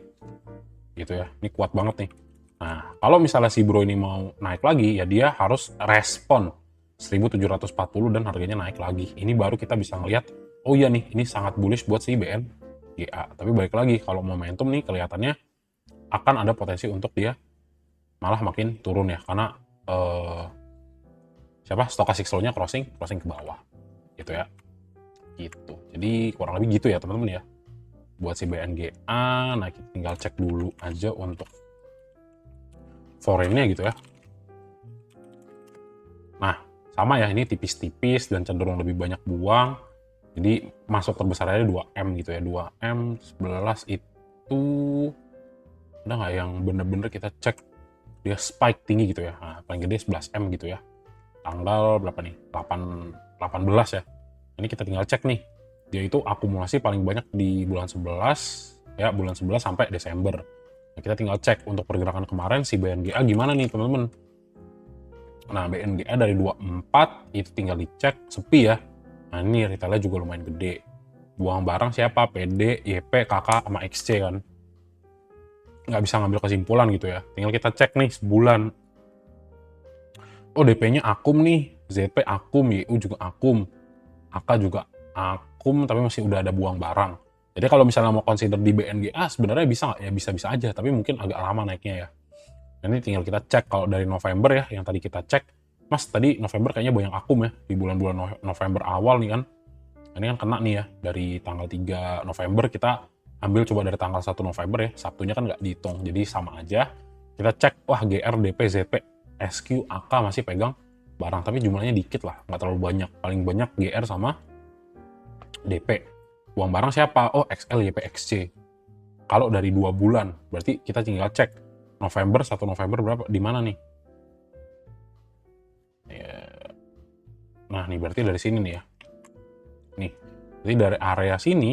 Gitu ya. Ini kuat banget nih. Nah, kalau misalnya si bro ini mau naik lagi ya dia harus respon 1740 dan harganya naik lagi. Ini baru kita bisa ngelihat, oh iya nih, ini sangat bullish buat si BNGA. Tapi balik lagi, kalau momentum nih kelihatannya akan ada potensi untuk dia malah makin turun ya. Karena stochastic slow-nya crossing ke bawah. Gitu ya. Gitu. Jadi kurang lebih gitu ya teman-teman ya. Buat si BNGA, nah kita tinggal cek dulu aja untuk foreign-nya gitu ya. Nah, sama ya, ini tipis-tipis dan cenderung lebih banyak buang. Jadi masuk terbesar aja 2M gitu ya. 2M 11 itu Ada nggak yang bener-bener kita cek dia spike tinggi gitu ya. Nah, paling gede 11M gitu ya. Tanggal berapa nih? 18 ya. Ini kita tinggal cek nih. Dia itu akumulasi paling banyak di bulan 11 ya, bulan 11 sampai Desember. Nah, kita tinggal cek untuk pergerakan kemarin si BNGA gimana nih, teman-teman. Nah, BNGA dari 24 itu tinggal dicek sepi ya. Nah, ini retailnya juga lumayan gede. Buang barang siapa? PD, YP, KK, sama XC kan. Nggak bisa ngambil kesimpulan gitu ya. Tinggal kita cek nih sebulan. Oh, DP-nya akum nih. ZP akum, YU juga akum. AK juga akum, tapi masih udah ada buang barang. Jadi kalau misalnya mau consider di BNGA sebenarnya bisa nggak? Ya bisa-bisa aja, tapi mungkin agak lama naiknya ya. Ini tinggal kita cek kalau dari November ya, yang tadi kita cek. Mas, tadi November kayaknya banyak akum ya, di bulan-bulan November awal nih kan. Ini kan kena nih ya, dari tanggal 3 November kita ambil coba dari tanggal 1 November ya, Sabtunya kan nggak dihitung, jadi sama aja. Kita cek, wah GR, DP, ZP, SQ, AK masih pegang barang, tapi jumlahnya dikit lah, nggak terlalu banyak. Paling banyak GR sama DP. Buang barang siapa? Oh, XL, YP, XC. Kalau dari 2 bulan, berarti kita tinggal cek November, 1 November berapa, di mana nih? Ya. Nah, nih berarti dari sini nih ya. Nih, berarti dari area sini,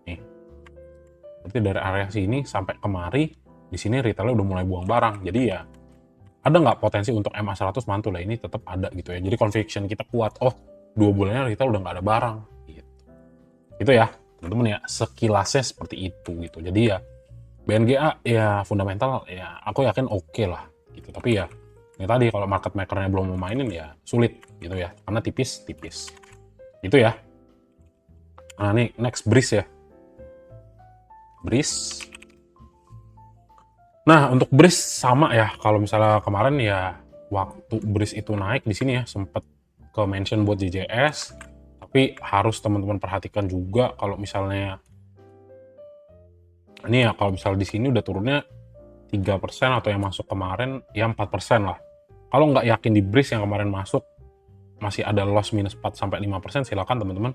nih, berarti dari area sini sampai kemari, di sini retailnya udah mulai buang barang. Jadi ya, ada nggak potensi untuk MA100 mantul ya? Ini tetap ada gitu ya. Jadi conviction kita kuat. Oh, 2 bulannya retail udah nggak ada barang. Gitu. Itu ya, teman-teman ya. Sekilasnya seperti itu gitu. Jadi ya, BNGA ya fundamental ya aku yakin oke lah gitu. Tapi ya, ini tadi kalau market makernya belum mau mainin ya sulit gitu ya. Karena tipis-tipis. Itu ya. Nah, nih next BRIS ya. BRIS. Nah, untuk BRIS sama ya. Kalau misalnya kemarin ya waktu BRIS itu naik di sini ya sempat ke mention buat JJS. Tapi harus teman-teman perhatikan juga kalau misalnya ini ya, kalau misalnya di sini udah turunnya 3% atau yang masuk kemarin ya 4% lah. Kalau nggak yakin di BRIS yang kemarin masuk masih ada loss minus 4-5%, silakan teman-teman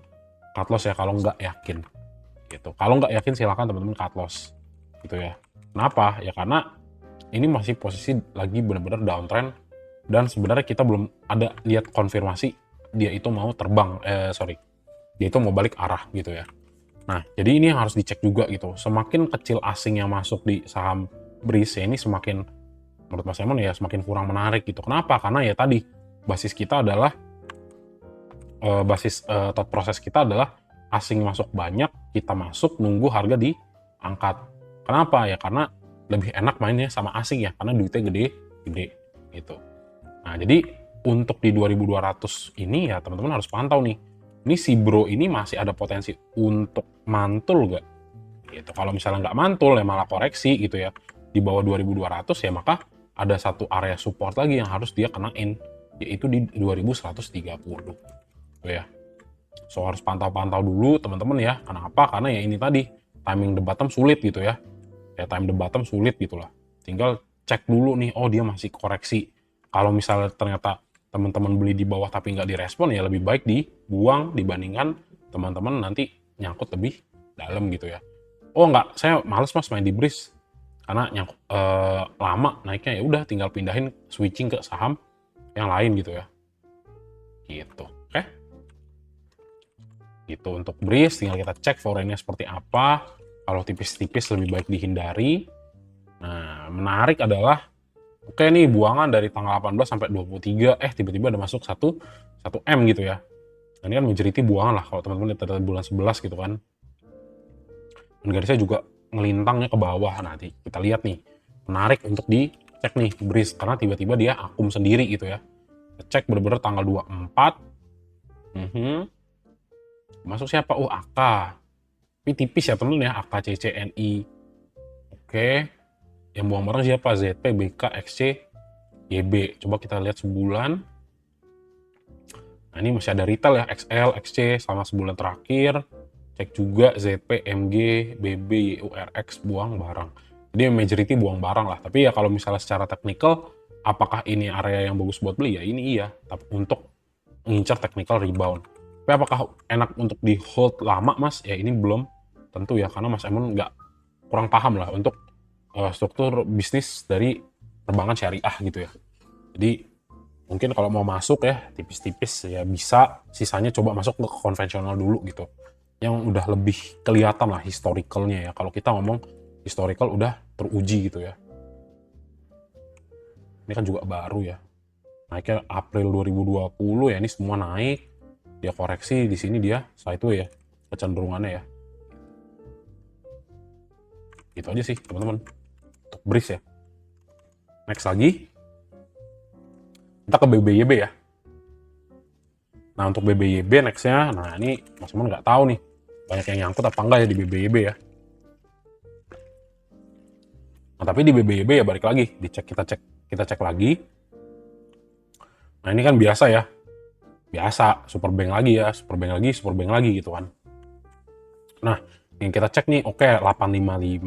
cut loss ya kalau nggak yakin gitu. Kalau nggak yakin silakan teman-teman cut loss gitu ya. Kenapa? Ya karena ini masih posisi lagi benar-benar downtrend dan sebenarnya kita belum ada lihat konfirmasi dia itu mau terbang, dia itu mau balik arah gitu ya. Nah, jadi ini yang harus dicek juga gitu. Semakin kecil asing yang masuk di saham BRIS ya, ini semakin menurut Mas Emon ya semakin kurang menarik gitu. Kenapa? Karena ya tadi basis kita adalah thought proses kita adalah asing masuk banyak, kita masuk nunggu harga diangkat. Kenapa? Ya karena lebih enak mainnya sama asing ya, karena duitnya gede gitu. Nah, jadi untuk di 2200 ini ya teman-teman harus pantau nih. Ini si bro ini masih ada potensi untuk mantul nggak? Gitu. Kalau misalnya nggak mantul ya malah koreksi gitu ya. Di bawah 2200 ya maka ada satu area support lagi yang harus dia kenain, yaitu di 2130. Tuh ya. So harus pantau-pantau dulu teman-teman ya. Kenapa? Karena ya ini tadi timing the bottom sulit gitu ya. Ya time the bottom sulit gitulah. Tinggal cek dulu nih, oh dia masih koreksi. Kalau misalnya ternyata teman-teman beli di bawah tapi nggak direspon ya lebih baik dibuang dibandingkan teman-teman nanti nyangkut lebih dalam gitu ya. Oh nggak, saya males mas main di BRIS karena nyangkut lama naiknya, ya udah tinggal pindahin switching ke saham yang lain gitu ya. Gitu. Oke. Gitu untuk BRIS tinggal kita cek foreign-nya seperti apa. Kalau tipis-tipis lebih baik dihindari. Nah, menarik adalah oke nih buangan dari tanggal 18 sampai 23 tiba-tiba ada masuk 1 M gitu ya. Dan ini kan majority buangan lah kalau teman-teman lihat dari bulan 11 gitu kan. Dan garisnya juga ngelintangnya ke bawah. Nanti kita lihat nih. Menarik untuk dicek nih BRIS karena tiba-tiba dia akum sendiri gitu ya. Cek bener-bener tanggal 24. Masuk siapa? Oh, AK. Tapi tipis ya temen ya, AK, CCNI. Oke. Yang buang barang siapa? ZP, BK, XC, YB. Coba kita lihat sebulan. Nah, ini masih ada retail ya, XL, XC selama sebulan terakhir. Cek juga ZP, MG, BB, YU, RX buang barang. Jadi majority buang barang lah. Tapi ya kalau misalnya secara teknikal, apakah ini area yang bagus buat beli? Ya ini iya. Tapi untuk ngincar technical rebound. Tapi apakah enak untuk di hold lama mas? Ya ini belum tentu ya. Karena Mas Emon kurang paham lah untuk struktur bisnis dari perbankan syariah gitu ya. Jadi mungkin kalau mau masuk ya tipis-tipis ya bisa, sisanya coba masuk ke konvensional dulu gitu. Yang udah lebih kelihatan lah historicalnya ya. Kalau kita ngomong historical udah teruji gitu ya. Ini kan juga baru ya. Naiknya April 2020 ya, ini semua naik. Dia koreksi di sini dia sideways ya kecenderungannya ya. Gitu aja sih teman-teman untuk BRIS ya. Next lagi kita ke BBYB ya. Nah untuk BBYB nextnya, nah ini Mas Mon nggak tahu nih banyak yang nyangkut apa enggak ya di BBYB ya. Nah tapi di BBYB ya balik lagi, kita cek lagi. Nah ini kan biasa ya, biasa super bank lagi ya, super bank lagi gitu kan. Nah yang kita cek nih, oke 855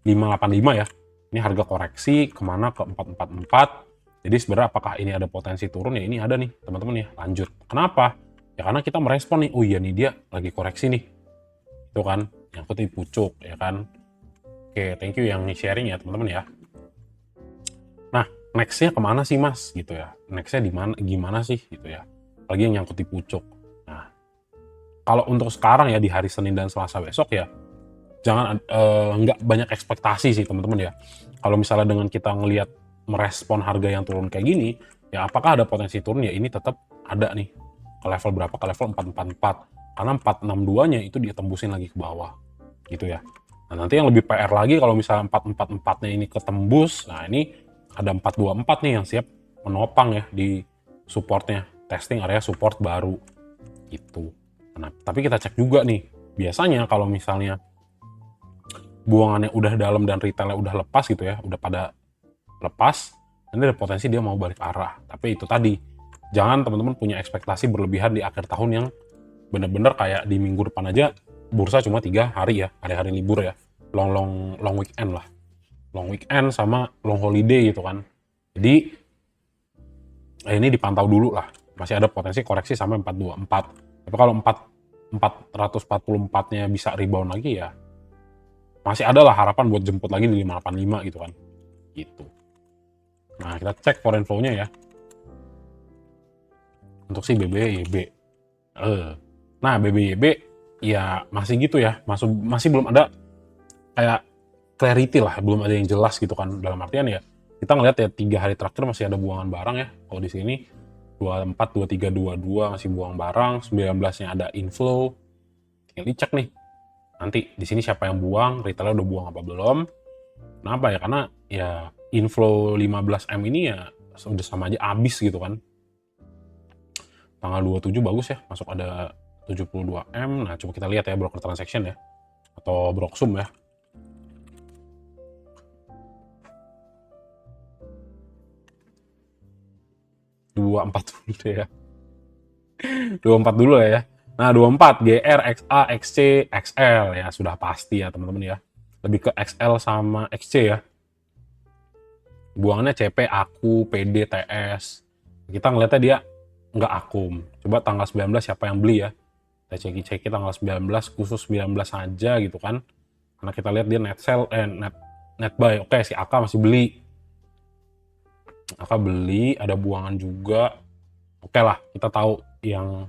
585 ya. Ini harga koreksi kemana ke 444. Jadi sebenarnya apakah ini ada potensi turun ya? Ini ada nih teman-teman ya. Lanjut. Kenapa? Ya karena kita merespon nih. Oh iya nih dia lagi koreksi nih. Itu kan yang putih pucuk ya kan. Oke, thank you yang sharing ya teman-teman ya. Nah, nextnya kemana sih mas? Gitu ya. Nextnya gimana sih gitu ya. Lagi yang nyangkut di pucuk. Nah, kalau untuk sekarang ya di hari Senin dan Selasa besok ya, jangan nggak banyak ekspektasi sih teman-teman ya. Kalau misalnya dengan kita ngelihat merespon harga yang turun kayak gini, ya apakah ada potensi turun? Ya ini tetap ada nih. Ke level berapa? Ke level 444. Karena 462-nya itu ditembusin lagi ke bawah. Gitu ya. Nah nanti yang lebih PR lagi kalau misalnya 444-nya ini ketembus, nah ini ada 424 nih yang siap menopang ya di supportnya. Testing area support baru. Gitu. Nah, tapi kita cek juga nih. Biasanya kalau misalnya buangannya udah dalam dan retailnya udah lepas gitu ya, udah pada lepas, nanti ada potensi dia mau balik arah. Tapi itu tadi, jangan teman-teman punya ekspektasi berlebihan di akhir tahun yang bener-bener kayak di minggu depan aja bursa cuma 3 hari ya, hari-hari libur ya, long weekend lah, long weekend sama long holiday gitu kan. Jadi ini dipantau dulu lah, masih ada potensi koreksi sampai 424. Tapi kalau 444-nya bisa rebound lagi ya, masih ada lah harapan buat jemput lagi di 585 gitu kan. Gitu. Nah, kita cek foreign flow-nya ya. Untuk si BBYB. Nah, BBYB ya masih gitu ya. Masih belum ada kayak clarity lah, belum ada yang jelas gitu kan. Dalam artian ya, kita ngeliat ya 3 hari terakhir masih ada buangan barang ya. Kalau di sini 24, 23, 22 masih buang barang, 19-nya ada inflow. Tinggal dicek nih. Nanti di sini siapa yang buang, retailnya udah buang apa belum. Kenapa ya? Karena ya inflow 15M ini ya udah sama aja abis gitu kan. Tanggal 27 bagus ya, masuk ada 72M. Nah, coba kita lihat ya broker transaction ya. Atau Broksum ya. Dua empat dulu deh ya. 24 dulu ya. Nah, 24 GR, XA, XC, XL ya sudah pasti ya teman-teman ya. Lebih ke XL sama XC ya. Buangannya CP, AKU, PD, TS. Kita ngeliatnya dia nggak akum. Coba tanggal 19 siapa yang beli ya. Kita ceki tanggal 19, khusus 19 saja gitu kan. Karena kita lihat dia net sell, net buy. Oke, si AK masih beli. AK beli, ada buangan juga. Oke lah, kita tahu yang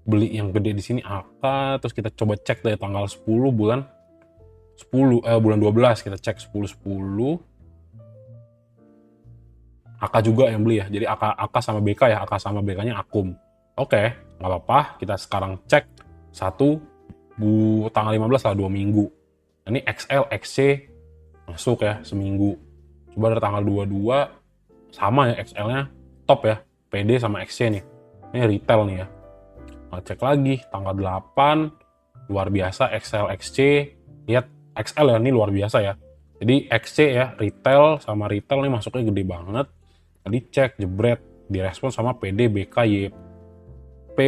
beli yang gede di sini AK. Terus kita coba cek dari tanggal 10 bulan 12 kita cek 10 AK juga yang beli ya. Jadi AK sama BK ya, AK sama BK-nya akum. Oke, nggak apa-apa. Kita sekarang cek tanggal 15 lah 2 minggu. Ini XL, XC masuk ya seminggu. Coba dari tanggal 22 sama ya XL-nya top ya. PD sama XC nih. Ini retail nih ya. Nah, cek lagi tanggal 8 luar biasa XL, XC. Lihat XL ya, ini luar biasa ya. Jadi XC ya, retail sama retail nih masuknya gede banget. Tadi cek, jebret, direspon sama PD, BK, YP,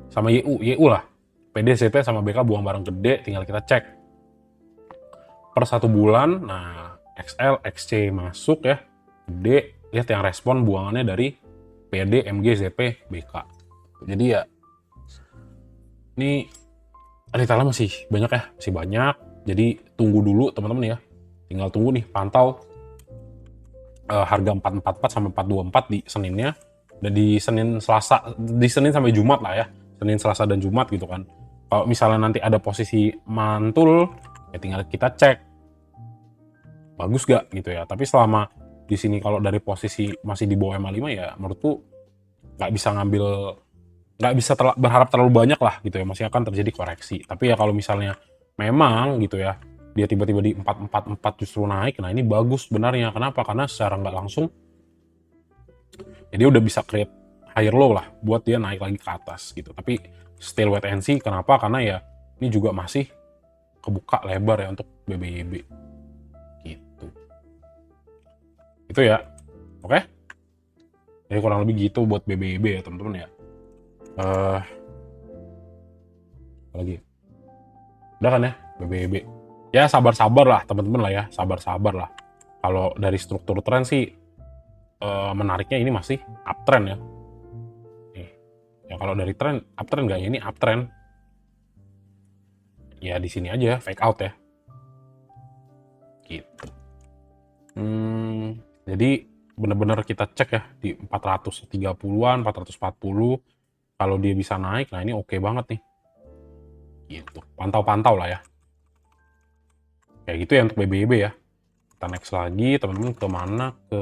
sama YU lah. PD, CP, sama BK buang barang gede, tinggal kita cek. Per 1 bulan, nah XL, XC masuk ya, gede. Lihat yang respon buangannya dari PD, MG, ZP, BK. Jadi ya, ini retailnya masih banyak ya, masih banyak. Jadi tunggu dulu teman-teman ya. Tinggal tunggu nih, pantau harga 444 sampai 424 di Seninnya, dan di Senin Selasa, di Senin sampai Jumat lah ya, Senin Selasa dan Jumat gitu kan. Kalau misalnya nanti ada posisi mantul ya tinggal kita cek bagus gak gitu ya. Tapi selama di sini kalau dari posisi masih di bawah MA5 ya menurutku nggak bisa berharap terlalu banyak lah gitu ya, masih akan terjadi koreksi. Tapi ya kalau misalnya memang gitu ya dia tiba-tiba di 444 justru naik, nah ini bagus sebenarnya. Kenapa? Karena secara nggak langsung ya dia udah bisa create higher low lah buat dia naik lagi ke atas gitu. Tapi still wait and see. Kenapa? Karena ya ini juga masih kebuka lebar ya untuk BBYB gitu. Itu ya. Oke. Jadi kurang lebih gitu buat BBYB ya teman-teman ya. Apa lagi? Udah kan ya BBYB. Ya sabar-sabar lah teman-teman lah ya, sabar-sabar lah. Kalau dari struktur tren sih menariknya ini masih uptrend ya. Nih. Ya kalau dari tren uptrend nggak ya, ini uptrend. Ya di sini aja fake out ya. Gitu. Jadi benar-benar kita cek ya di 430-an, 440. Kalau dia bisa naik, nah ini oke banget nih. Gitu. Pantau-pantau lah ya. Kayak gitu ya untuk BBYB ya. Kita next lagi teman-teman ke mana, ke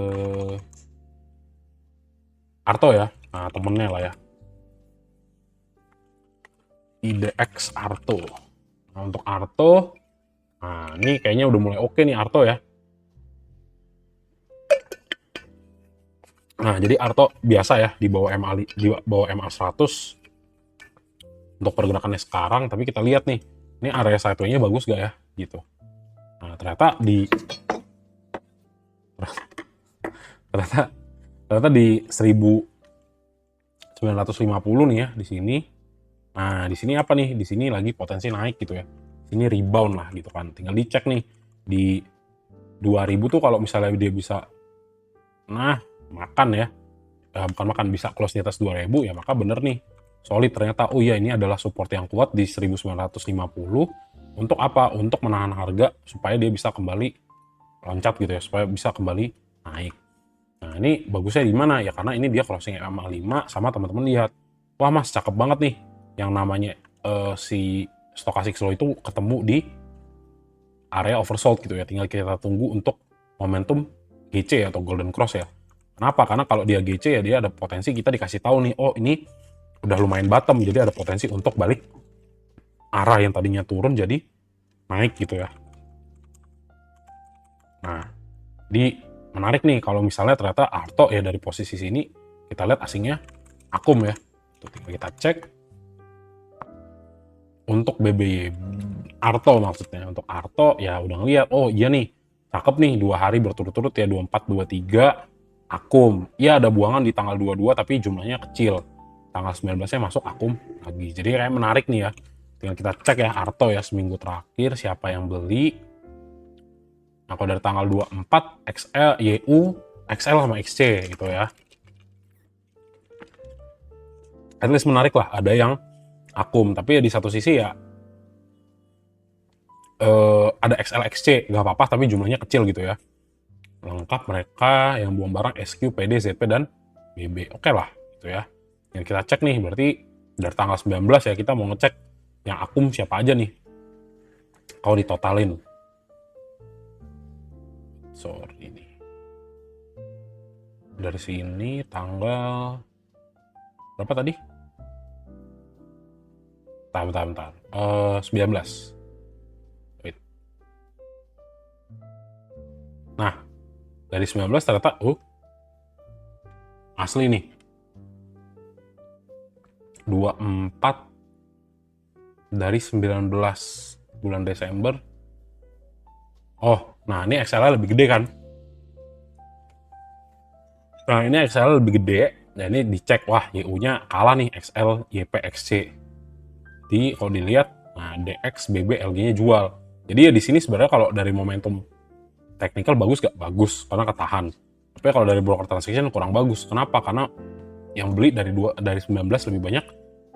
Arto ya. Nah temennya lah ya, IDX Arto. Nah untuk Arto, nah ini kayaknya udah mulai oke nih Arto ya. Nah jadi Arto biasa ya di bawah MA 100 untuk pergerakannya sekarang. Tapi kita lihat nih, ini area sideway-nya bagus gak ya gitu. Nah ternyata di 1950 nih ya di sini. Nah di sini apa nih? Di sini lagi potensi naik gitu ya. Ini rebound lah gitu kan. Tinggal dicek nih di 2000 tuh kalau misalnya dia bisa makan ya. Bukan makan, bisa close di atas 2000 ya maka bener nih. Solid ternyata. Oh iya, ini adalah support yang kuat di 1950. Untuk apa? Untuk menahan harga supaya dia bisa kembali loncat gitu ya, supaya bisa kembali naik. Nah ini bagusnya di mana ya, karena ini dia crossing MA5 sama teman-teman lihat, wah mas cakep banget nih yang namanya si stochastic slow itu ketemu di area oversold gitu ya. Tinggal kita tunggu untuk momentum GC atau golden cross ya. Kenapa? Karena kalau dia GC ya dia ada potensi kita dikasih tahu nih, oh ini udah lumayan bottom, jadi ada potensi untuk balik arah yang tadinya turun jadi naik gitu ya. Nah, menarik nih kalau misalnya ternyata Arto ya dari posisi sini kita lihat asingnya Akum ya. Tuh, tinggal kita cek untuk BBY Arto maksudnya. Untuk Arto ya udah ngeliat, oh iya nih cakep nih 2 hari berturut-turut ya, 24, 23 Akum. Iya ada buangan di tanggal 22 tapi jumlahnya kecil. Tanggal 19-nya masuk Akum lagi. Jadi kayak menarik nih ya. Tinggal kita cek ya Arto ya seminggu terakhir siapa yang beli. Nah kalau dari tanggal 24 XL, YU, XL sama XC gitu ya. At least menarik lah, ada yang Akum. Tapi ya di satu sisi ya ada XL, XC nggak apa-apa tapi jumlahnya kecil gitu ya. Lengkap mereka yang buang barang SQ, PD, ZP, dan BB. Oke lah gitu ya. Yang kita cek nih berarti dari tanggal 19 ya kita mau ngecek yang Akum siapa aja nih kalau ditotalin. Sorry ini dari sini tanggal berapa tadi? Bentar. 19. Wait. Nah dari 19 ternyata asli nih 24 dari 19 bulan Desember. Oh, nah ini XL lebih gede kan? Nah ini XL lebih gede. Nah ini dicek, wah YU-nya kalah nih XL, YP, XC. Kalau dilihat, nah DX, BB, LG-nya jual. Jadi ya di sini sebenarnya kalau dari momentum technical bagus gak? Bagus, karena ketahan. Tapi kalau dari broker transaction kurang bagus. Kenapa? Karena yang beli dari 19 lebih banyak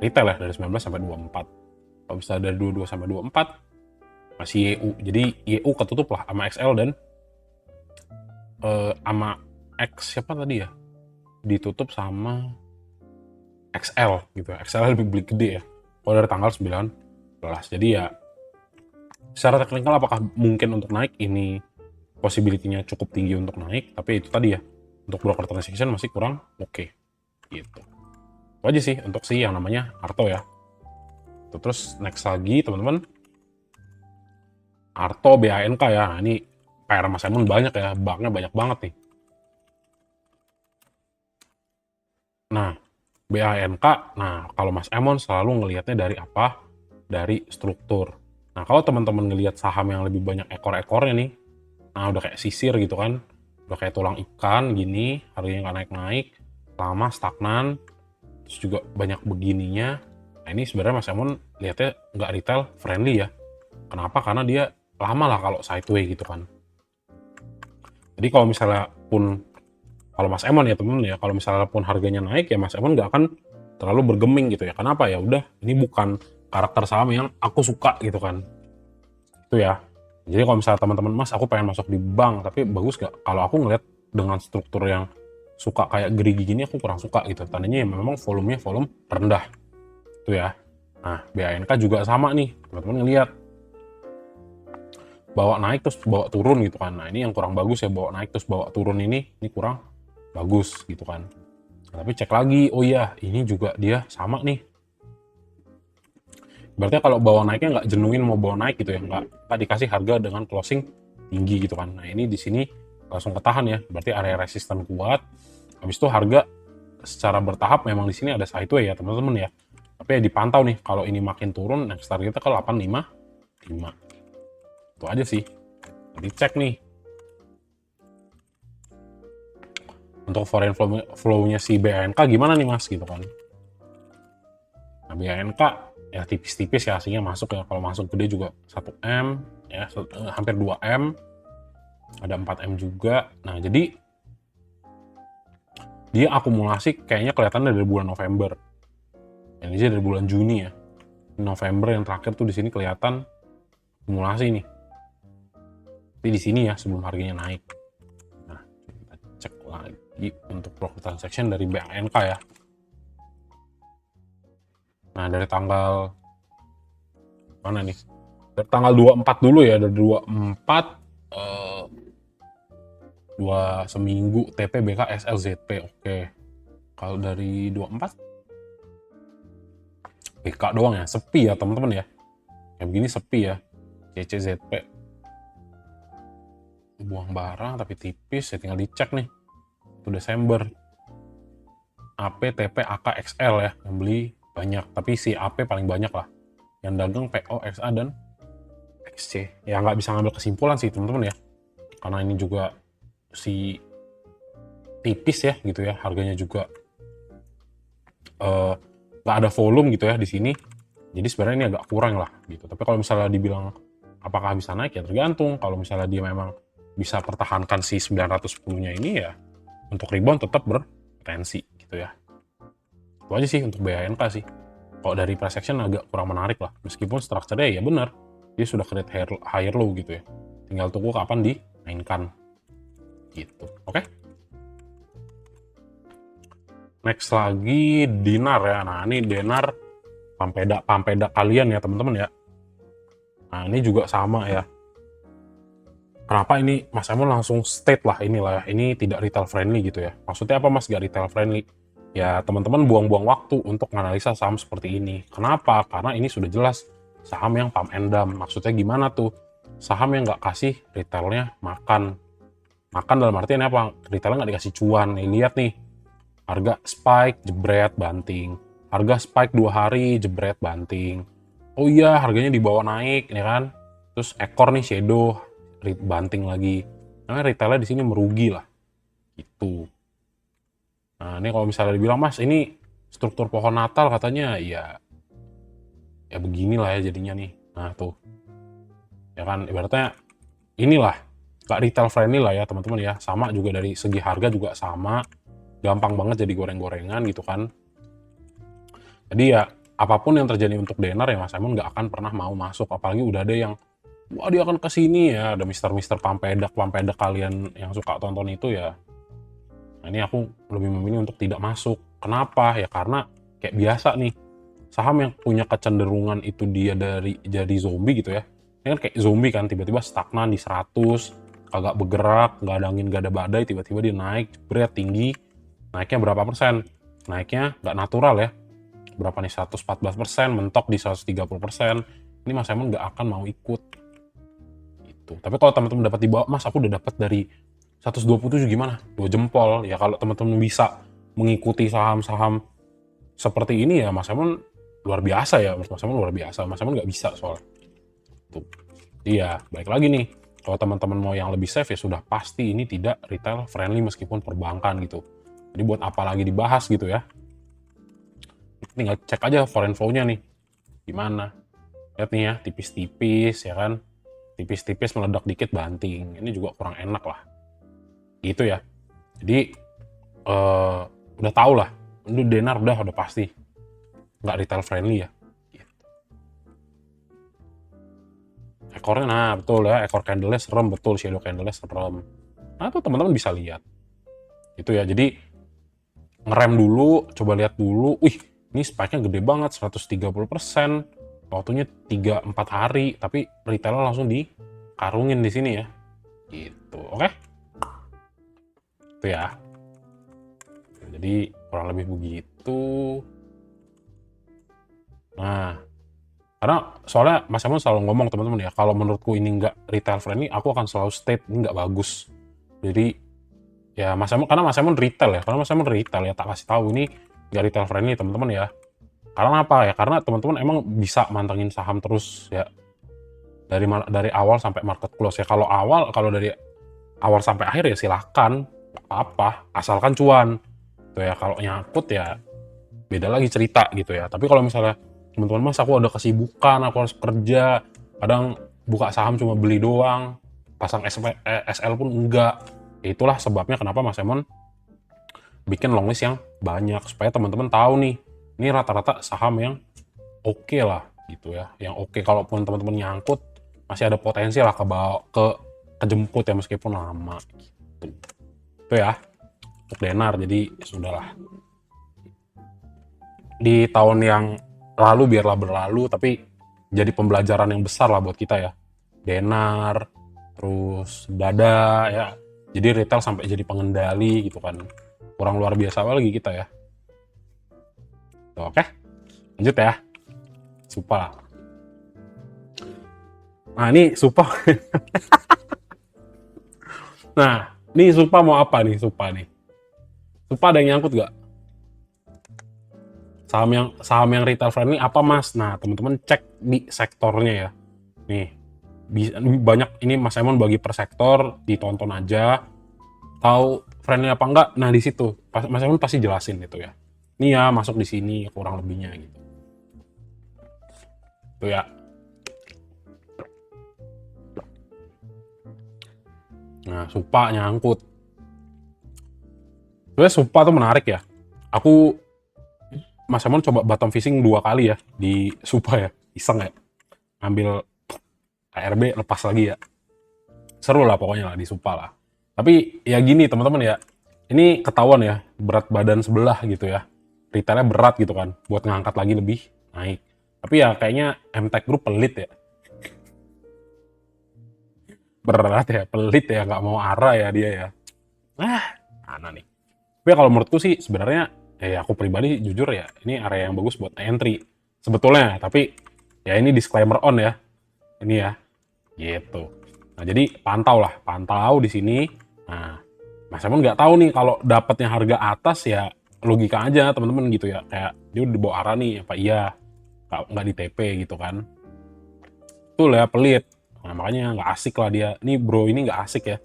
retail ya, dari 19 sampai 24. Kalau misalnya dari 22 sampai 24, masih YU. Jadi YU ketutup lah sama XL dan sama X siapa tadi ya? Ditutup sama XL gitu. XL lebih beli gede ya. Kalau dari tanggal 19. Jadi ya secara teknikal apakah mungkin untuk naik, ini possibility-nya cukup tinggi untuk naik, tapi itu tadi ya, untuk broker transaction masih kurang oke. Gitu. Itu aja sih untuk si yang namanya Arto ya. Terus next lagi teman-teman, Arto BANK ya. Nah, ini PR Mas Emon banyak ya, banknya banyak banget nih. Nah, BANK, nah kalau Mas Emon selalu ngelihatnya dari apa? Dari struktur. Nah, kalau teman-teman ngelihat saham yang lebih banyak ekor-ekornya nih, nah udah kayak sisir gitu kan, udah kayak tulang ikan gini, harganya nggak naik-naik, lama stagnan, terus juga banyak begininya. Nah ini sebenarnya Mas Emon lihatnya nggak retail friendly ya. Kenapa? Karena dia lama lah kalau sideways gitu kan. Jadi kalau misalnya pun, kalau Mas Emon ya temen ya, kalau misalnya pun harganya naik ya Mas Emon nggak akan terlalu bergeming gitu ya. Kenapa? Ya udah, ini bukan karakter saham yang aku suka gitu kan. Itu ya. Jadi kalau misalnya teman-teman, Mas aku pengen masuk di bank, tapi bagus gak? Kalau aku ngeliat dengan struktur yang suka kayak gerigi gini, aku kurang suka gitu. Tandanya ya memang volumenya volume rendah. Itu ya. Nah, BANK juga sama nih, teman-teman ngeliat. Bawa naik terus bawa turun gitu kan. Nah ini yang kurang bagus ya, bawa naik terus bawa turun ini kurang bagus gitu kan. Nah, tapi cek lagi, oh iya ini juga dia sama nih. Berarti kalau bawa naiknya nggak jenuin mau bawa naik gitu ya, nggak dikasih harga dengan closing tinggi gitu kan. Nah ini di sini langsung ketahan ya, berarti area resisten kuat. Habis itu harga secara bertahap memang di sini ada sideways ya teman-teman ya. Tapi ya dipantau nih, kalau ini makin turun, next targetnya ke 855. Itu aja sih. Jadi cek nih. Untuk foreign flow-nya si BANK gimana nih mas gitu kan. Nah BANK ya tipis-tipis ya aslinya masuk ya, kalau masuk gede juga 1M ya, hampir 2M, ada 4M juga. Nah jadi dia akumulasi kayaknya kelihatan dari bulan November, ini aja dari bulan Juni ya, November yang terakhir tuh di sini kelihatan akumulasi nih, tapi di sini ya sebelum harganya naik. Nah kita cek lagi untuk broker transaction dari BANK ya. Nah dari tanggal mana nih? Dari tanggal 24 dulu ya, dari 24 dua seminggu TP BK SLZP. Oke. Kalau dari 24 BK doang ya, sepi ya teman-teman ya. Kayak begini sepi ya. CCZP. Buang barang tapi tipis ya, tinggal dicek nih. Itu Desember. AP, TP, AK, XL ya, yang beli banyak, tapi si AP paling banyak lah. Yang dagang PO, XA, dan XC. Ya nggak bisa ngambil kesimpulan sih teman-teman ya, karena ini juga si tipis ya gitu ya, harganya juga nggak ada volume gitu ya di sini. Jadi sebenarnya ini agak kurang lah gitu. Tapi kalau misalnya dibilang apakah bisa naik ya tergantung. Kalau misalnya dia memang bisa pertahankan si 910-nya ini ya, untuk rebound tetap berpotensi gitu ya. Itu aja sih untuk BANK sih. Kalau dari price action agak kurang menarik lah. Meskipun structure-nya ya benar, dia sudah create higher low gitu ya. Tinggal tunggu kapan dimainkan. Gitu. Oke? Next lagi dinar ya. Nah, ini dinar pampeda kalian ya, teman-teman ya. Nah, ini juga sama ya. Kenapa ini Mas Emon langsung state lah inilah ya, ini tidak retail friendly gitu ya. Maksudnya apa Mas gak retail friendly? Ya teman-teman buang-buang waktu untuk menganalisa saham seperti ini. Kenapa? Karena ini sudah jelas saham yang pump and dump. Maksudnya gimana tuh? Saham yang nggak kasih retailnya makan. Makan dalam artian apa? Retailnya nggak dikasih cuan. Nih lihat nih, harga spike, jebret, banting. Harga spike 2 hari, jebret, banting. Oh iya, harganya dibawa naik, ya kan? Terus ekor nih shadow, banting lagi. Nah, retailnya di sini merugi lah. Gitu. Nah, ini kalau misalnya dibilang, Mas, ini struktur pohon Natal katanya, ya beginilah ya jadinya nih. Nah, tuh. Ya kan, ibaratnya inilah, gak retail friendly lah ya, teman-teman ya. Sama juga dari segi harga juga sama. Gampang banget jadi goreng-gorengan gitu kan. Jadi ya, apapun yang terjadi untuk Denar ya Mas Emon nggak akan pernah mau masuk. Apalagi udah ada yang wah dia akan ke sini ya, ada Mister pampedak kalian yang suka tonton itu ya. Nah, ini aku lebih memilih untuk tidak masuk. Kenapa? Ya karena kayak biasa nih, saham yang punya kecenderungan itu dia dari jadi zombie gitu ya. Ini kan kayak zombie kan, tiba-tiba stagnan di 100, kagak bergerak, nggak ada angin, nggak ada badai, tiba-tiba dia naik, jebret tinggi. Naiknya berapa persen? Naiknya nggak natural ya. Berapa nih? 114%, mentok di 130%. Ini Mas Simon nggak akan mau ikut. Gitu. Tapi kalau teman-teman dapat di bawah, Mas aku udah dapat dari 127 gimana? 2 jempol. Ya kalau teman-teman bisa mengikuti saham-saham seperti ini ya Mas Simon luar biasa ya. Mas Simon luar biasa. Mas Simon nggak bisa soal. Tuh. Iya, baik lagi nih. Kalau teman-teman mau yang lebih safe ya sudah pasti ini tidak retail friendly meskipun perbankan gitu. Jadi buat apa lagi dibahas gitu ya. Tinggal cek aja foreign flow-nya nih. Gimana? Lihat nih ya, tipis-tipis ya kan. Tipis-tipis meledak dikit banting. Ini juga kurang enak lah. Gitu ya. Jadi udah tau lah. Ini denar udah pasti. Nggak retail friendly ya. Ekornya nah betul ya, ekor candle-nya serem, betul shadow candle-nya serem. Nah tuh teman-teman bisa lihat. Itu ya, jadi ngerem dulu, coba lihat dulu. Wih, ini spike-nya gede banget, 130%. Waktunya 3-4 hari, tapi retail langsung dikarungin di sini ya. Gitu, oke? Itu ya. Jadi kurang lebih begitu. Nah, karena soalnya Mas Emon selalu ngomong teman-teman ya, kalau menurutku ini nggak retail friendly, aku akan selalu state ini nggak bagus. Jadi ya Mas Emon, karena Mas Emon retail ya, karena Mas Emon retail ya, tak kasih tahu ini nggak retail friendly teman-teman ya. Karena apa ya? Karena teman-teman emang bisa mantengin saham terus ya dari awal sampai market close ya. Kalau dari awal sampai akhir ya silahkan apa, asalkan cuan. Tuh ya kalau nyangkut ya beda lagi cerita gitu ya. Tapi kalau misalnya teman-teman Mas aku ada kesibukan, aku harus kerja, kadang buka saham cuma beli doang, pasang SL pun enggak. Ya itulah sebabnya kenapa Mas Emon bikin longlist yang banyak supaya teman-teman tahu nih, ini rata-rata saham yang oke lah gitu ya, yang oke kalaupun teman-teman nyangkut masih ada potensi lah kejemput ya meskipun lama gitu. Itu ya untuk Denar, jadi ya sudahlah. Di tahun yang lalu biarlah berlalu, tapi jadi pembelajaran yang besar lah buat kita ya. Denar, terus Dada ya. Jadi retail sampai jadi pengendali gitu kan. Kurang luar biasa lagi kita ya. Tuh, oke, lanjut ya. Supa. Nah ini Supa. Nah, ini Supa mau apa nih Supa nih? Supa ada yang nyangkut gak? Saham yang retail friendly apa Mas? Nah teman-teman cek di sektornya ya. Nih banyak ini Mas Simon bagi per sektor, ditonton aja. Tahu friendly apa enggak? Nah di situ Mas Simon pasti jelasin itu ya. Ini ya masuk di sini kurang lebihnya gitu. Tuh ya. Nah Supa nyangkut. Sebenarnya Supa tuh menarik ya. Aku Mas Simon coba bottom fishing 2 kali ya di Supa ya. Iseng ya. Ambil KRB lepas lagi ya. Seru lah pokoknya lah di Supa lah. Tapi ya gini teman-teman ya. Ini ketahuan ya berat badan sebelah gitu ya. Retailnya berat gitu kan. Buat ngangkat lagi lebih naik. Tapi ya kayaknya MTech Group pelit ya. Berat ya, pelit ya. Nggak mau arah ya dia ya. Mana nih. Tapi kalau menurutku sih sebenarnya aku pribadi jujur ya, ini area yang bagus buat entry sebetulnya, tapi ya ini disclaimer on ya, ini ya, gitu. Nah jadi pantau di sini. Nah, Mas Simon nggak tahu nih kalau dapatnya harga atas ya logika aja teman-teman gitu ya, kayak dia udah dibawa arah nih, apa iya nggak di TP gitu kan? Betul ya pelit. Nah, makanya nggak asik lah dia. Nih bro ini nggak asik ya,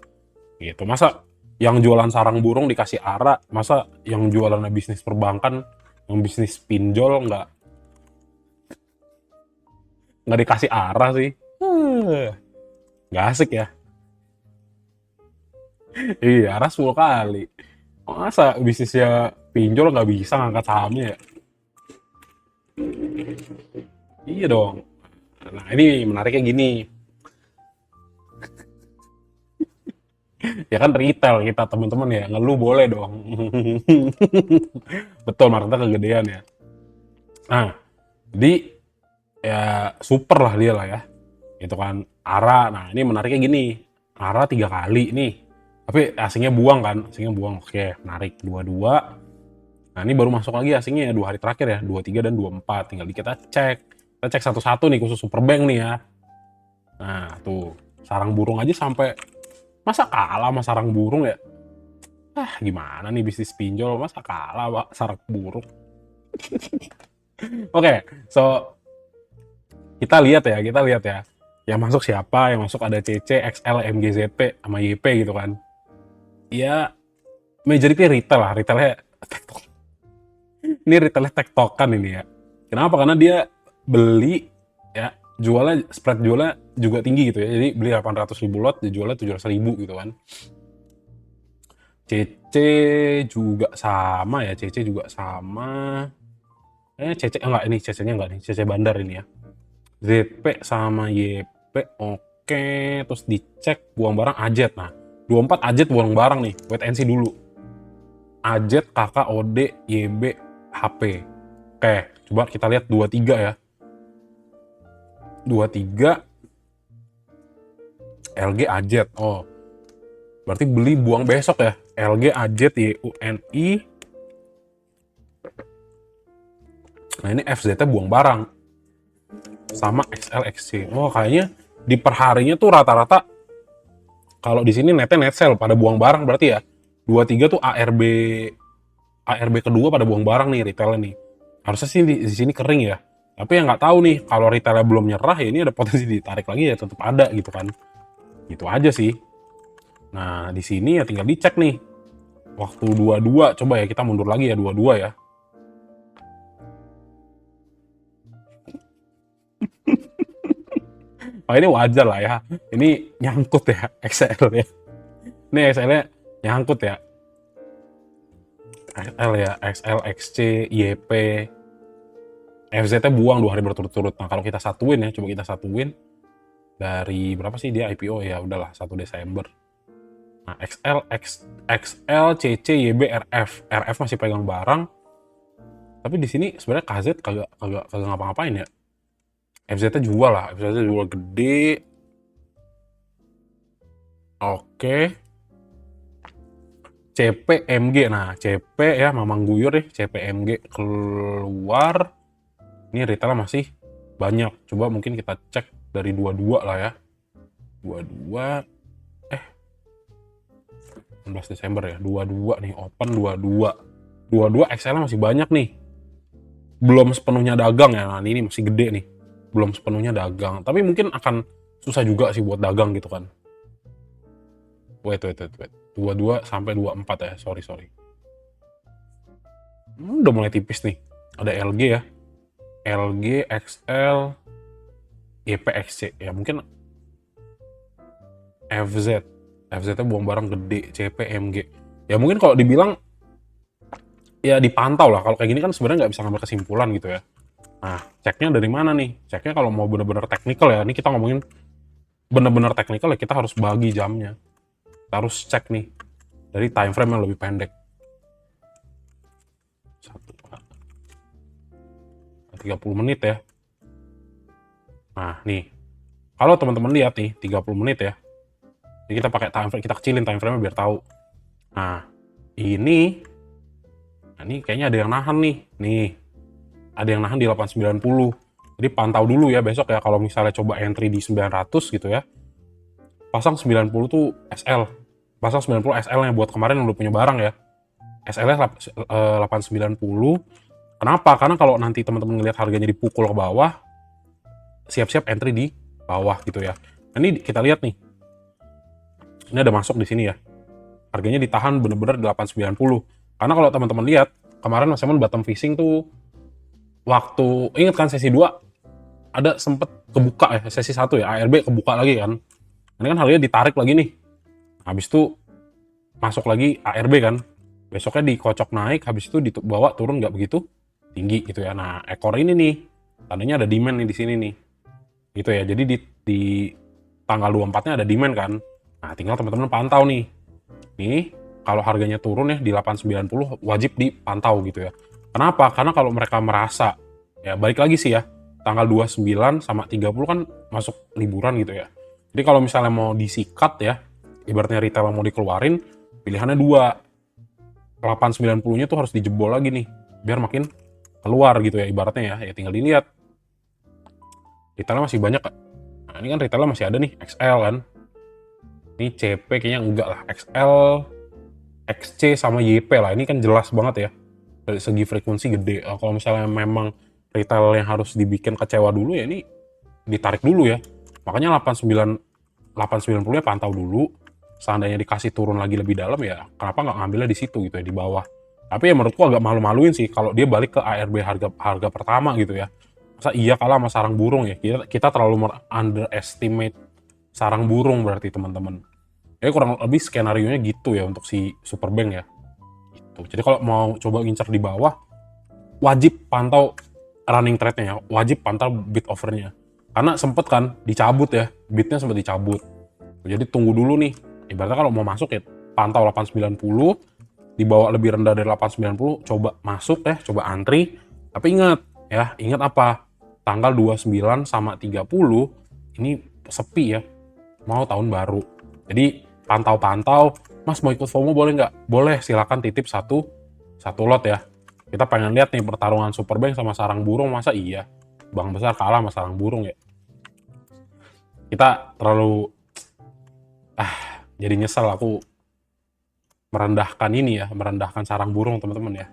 gitu. Masa yang jualan sarang burung dikasih arah, masa yang jualannya bisnis perbankan, yang bisnis pinjol nggak dikasih arah sih? Nggak asik ya. Iya, arah 10 kali. Masa bisnisnya pinjol nggak bisa ngangkat sahamnya ya? Iya dong. Nah ini menariknya gini. Ya kan retail kita teman-teman ya, ngeluh boleh dong. Betul, marketnya kegedean ya. Nah, jadi ya super lah dia lah ya. Itu kan Ara. Nah, ini menariknya gini. Ara 3 kali nih. Tapi asingnya buang kan, asingnya buang. Oke, menarik 22. Nah, ini baru masuk lagi asingnya ya 2 hari terakhir ya, 23 dan 24. Tinggal kita cek. Kita cek satu-satu nih khusus Superbank nih ya. Nah, tuh. Sarang burung aja sampai masa kalah sama sarang burung ya? Ah, gimana nih bisnis pinjol, masa kalah Pak, sarang burung. Oke, so kita lihat ya. Yang masuk siapa? Yang masuk ada CC, XL, MGZP sama YP gitu kan. Ya, majority retail lah, retailnya tektok. Ini retailnya tektokan ini ya. Kenapa? Karena dia beli ya, jualnya spread jualnya juga tinggi gitu ya. Jadi beli 800.000 lot, dia jualnya 700.000 gitu kan. CC juga sama ya, CC juga sama. CC enggak, ini CC-nya enggak nih, CC Bandar ini ya. ZP sama YP oke, terus dicek buang barang Ajet. Nah, 24 Ajet buang barang nih, wait and see dulu. Ajet, KK, OD, YB, HP. Oke, coba kita lihat 23 ya. 23 LG Ajet. Oh, berarti beli buang besok ya. LG Ajet YUNI. Nah, ini FZT buang barang. Sama XLXC. Oh, kayaknya di perharinya tuh rata-rata kalau di sini netnya net sale pada buang barang berarti ya. 23 tuh ARB kedua pada buang barang nih retailnya nih. Harusnya sih di sini kering ya. Tapi yang nggak tahu nih kalau retailnya belum nyerah ya ini ada potensi ditarik lagi ya tetap ada gitu kan. Gitu aja sih. Nah, di sini ya tinggal dicek nih. Waktu 22 coba ya kita mundur lagi ya 22 ya. Oh, ini wajar lah ya. Ini nyangkut ya XL ya. Ini XL-nya nyangkut ya. XL ya, XL, XC, YP, FZT buang 2 hari berturut-turut. Nah, kalau kita satuin ya, coba kita satuin dari berapa sih dia IPO ya? Udahlah 1 Desember. Nah, XL, CC, YB, RF masih pegang barang. Tapi di sini sebenarnya KZ kagak ngapa-ngapain ya. FZT jual lah, FZT jual gede. Oke. CPMG, nah CP ya Mamang Guyur nih, CPMG keluar. Ini retailnya masih banyak. Coba mungkin kita cek dari 22 lah ya. 22 16 Desember ya. 22 nih, open 22. 22 XL masih banyak nih. Belum sepenuhnya dagang ya. Nah, ini masih gede nih. Belum sepenuhnya dagang. Tapi mungkin akan susah juga sih buat dagang gitu kan. Wait. 22 sampai 24 ya. Sorry. Udah mulai tipis nih. Ada LG ya. LG, XL, YPXC. Ya mungkin FZ buang barang gede, CPMG. Ya mungkin kalau dibilang ya dipantau lah. Kalau kayak gini kan sebenarnya nggak bisa ngambil kesimpulan gitu ya. Nah, ceknya dari mana nih? Ceknya kalau mau bener-bener teknikal ya. Ini kita ngomongin bener-bener teknikal ya kita harus bagi jamnya. Kita harus cek nih dari time frame yang lebih pendek. 30 menit ya. Nah, nih. Kalau teman-teman lihat nih, 30 menit ya. Jadi kita pakai time frame, kita kecilin time frame biar tahu. Nah, ini kayaknya ada yang nahan nih. Nih. Ada yang nahan di 890. Jadi pantau dulu ya besok ya kalau misalnya coba entry di 900 gitu ya. Pasang 90 tuh SL. Pasang 90 SL-nya buat kemarin yang udah punya barang ya. SL-nya 890. Kenapa? Karena kalau nanti teman-teman ngelihat harganya dipukul ke bawah, siap-siap entry di bawah gitu ya. Nah, ini kita lihat nih. Ini ada masuk di sini ya. Harganya ditahan bener-bener di 890. Karena kalau teman-teman lihat, kemarin Mas Emon bottom fishing tuh waktu ingat kan sesi 2 ada sempet kebuka ya, sesi 1 ya, ARB kebuka lagi kan. Ini kan harganya ditarik lagi nih. Habis itu masuk lagi ARB kan. Besoknya dikocok naik, habis itu dibawa turun nggak begitu tinggi gitu ya. Nah, ekor ini nih, tandanya ada demand nih di sini nih. Gitu ya. Jadi di tanggal 24-nya ada demand kan. Nah, tinggal teman-teman pantau nih. Nih, kalau harganya turun ya di 890 wajib dipantau gitu ya. Kenapa? Karena kalau mereka merasa, ya balik lagi sih ya, tanggal 29 sama 30 kan masuk liburan gitu ya. Jadi kalau misalnya mau disikat ya, ibaratnya retail mau dikeluarin, pilihannya dua. 890-nya tuh harus dijebol lagi nih, biar makin keluar gitu ya ibaratnya ya. Ya tinggal dilihat. Retailnya masih banyak. Nah, ini kan retailnya masih ada nih, XL kan. Ini CP kayaknya enggak lah, XL, XC sama YP lah. Ini kan jelas banget ya. Dari segi frekuensi gede. Kalau misalnya memang retail yang harus dibikin kecewa dulu ya ini ditarik dulu ya. Makanya 890 nya pantau dulu. Seandainya dikasih turun lagi lebih dalam ya kenapa nggak ngambilnya di situ gitu ya, di bawah. Tapi ya menurutku agak malu-maluin sih kalau dia balik ke ARB harga pertama gitu ya. Masa iya kalah sama sarang burung ya? Kita terlalu underestimate sarang burung berarti teman-teman. Ya kurang lebih skenario nya gitu ya untuk si Superbank ya. Gitu. Jadi kalau mau coba ngincer di bawah, wajib pantau running trade-nya ya, wajib pantau bid offer-nya. Karena sempet kan dicabut ya, bidnya sempat dicabut. Jadi tunggu dulu nih, ibaratnya kalau mau masuk ya pantau 890, dibawa lebih rendah dari 890, coba masuk ya, coba antri. Tapi ingat ya, ingat apa? Tanggal 29 sama 30 ini sepi ya, mau tahun baru. Jadi pantau-pantau, Mas mau ikut FOMO boleh nggak? Boleh, silakan titip satu lot ya. Kita pengen lihat nih pertarungan Superbank sama sarang burung, masa iya bank besar kalah sama sarang burung ya? Kita terlalu jadi nyesel aku merendahkan ini ya, merendahkan sarang burung teman-teman ya.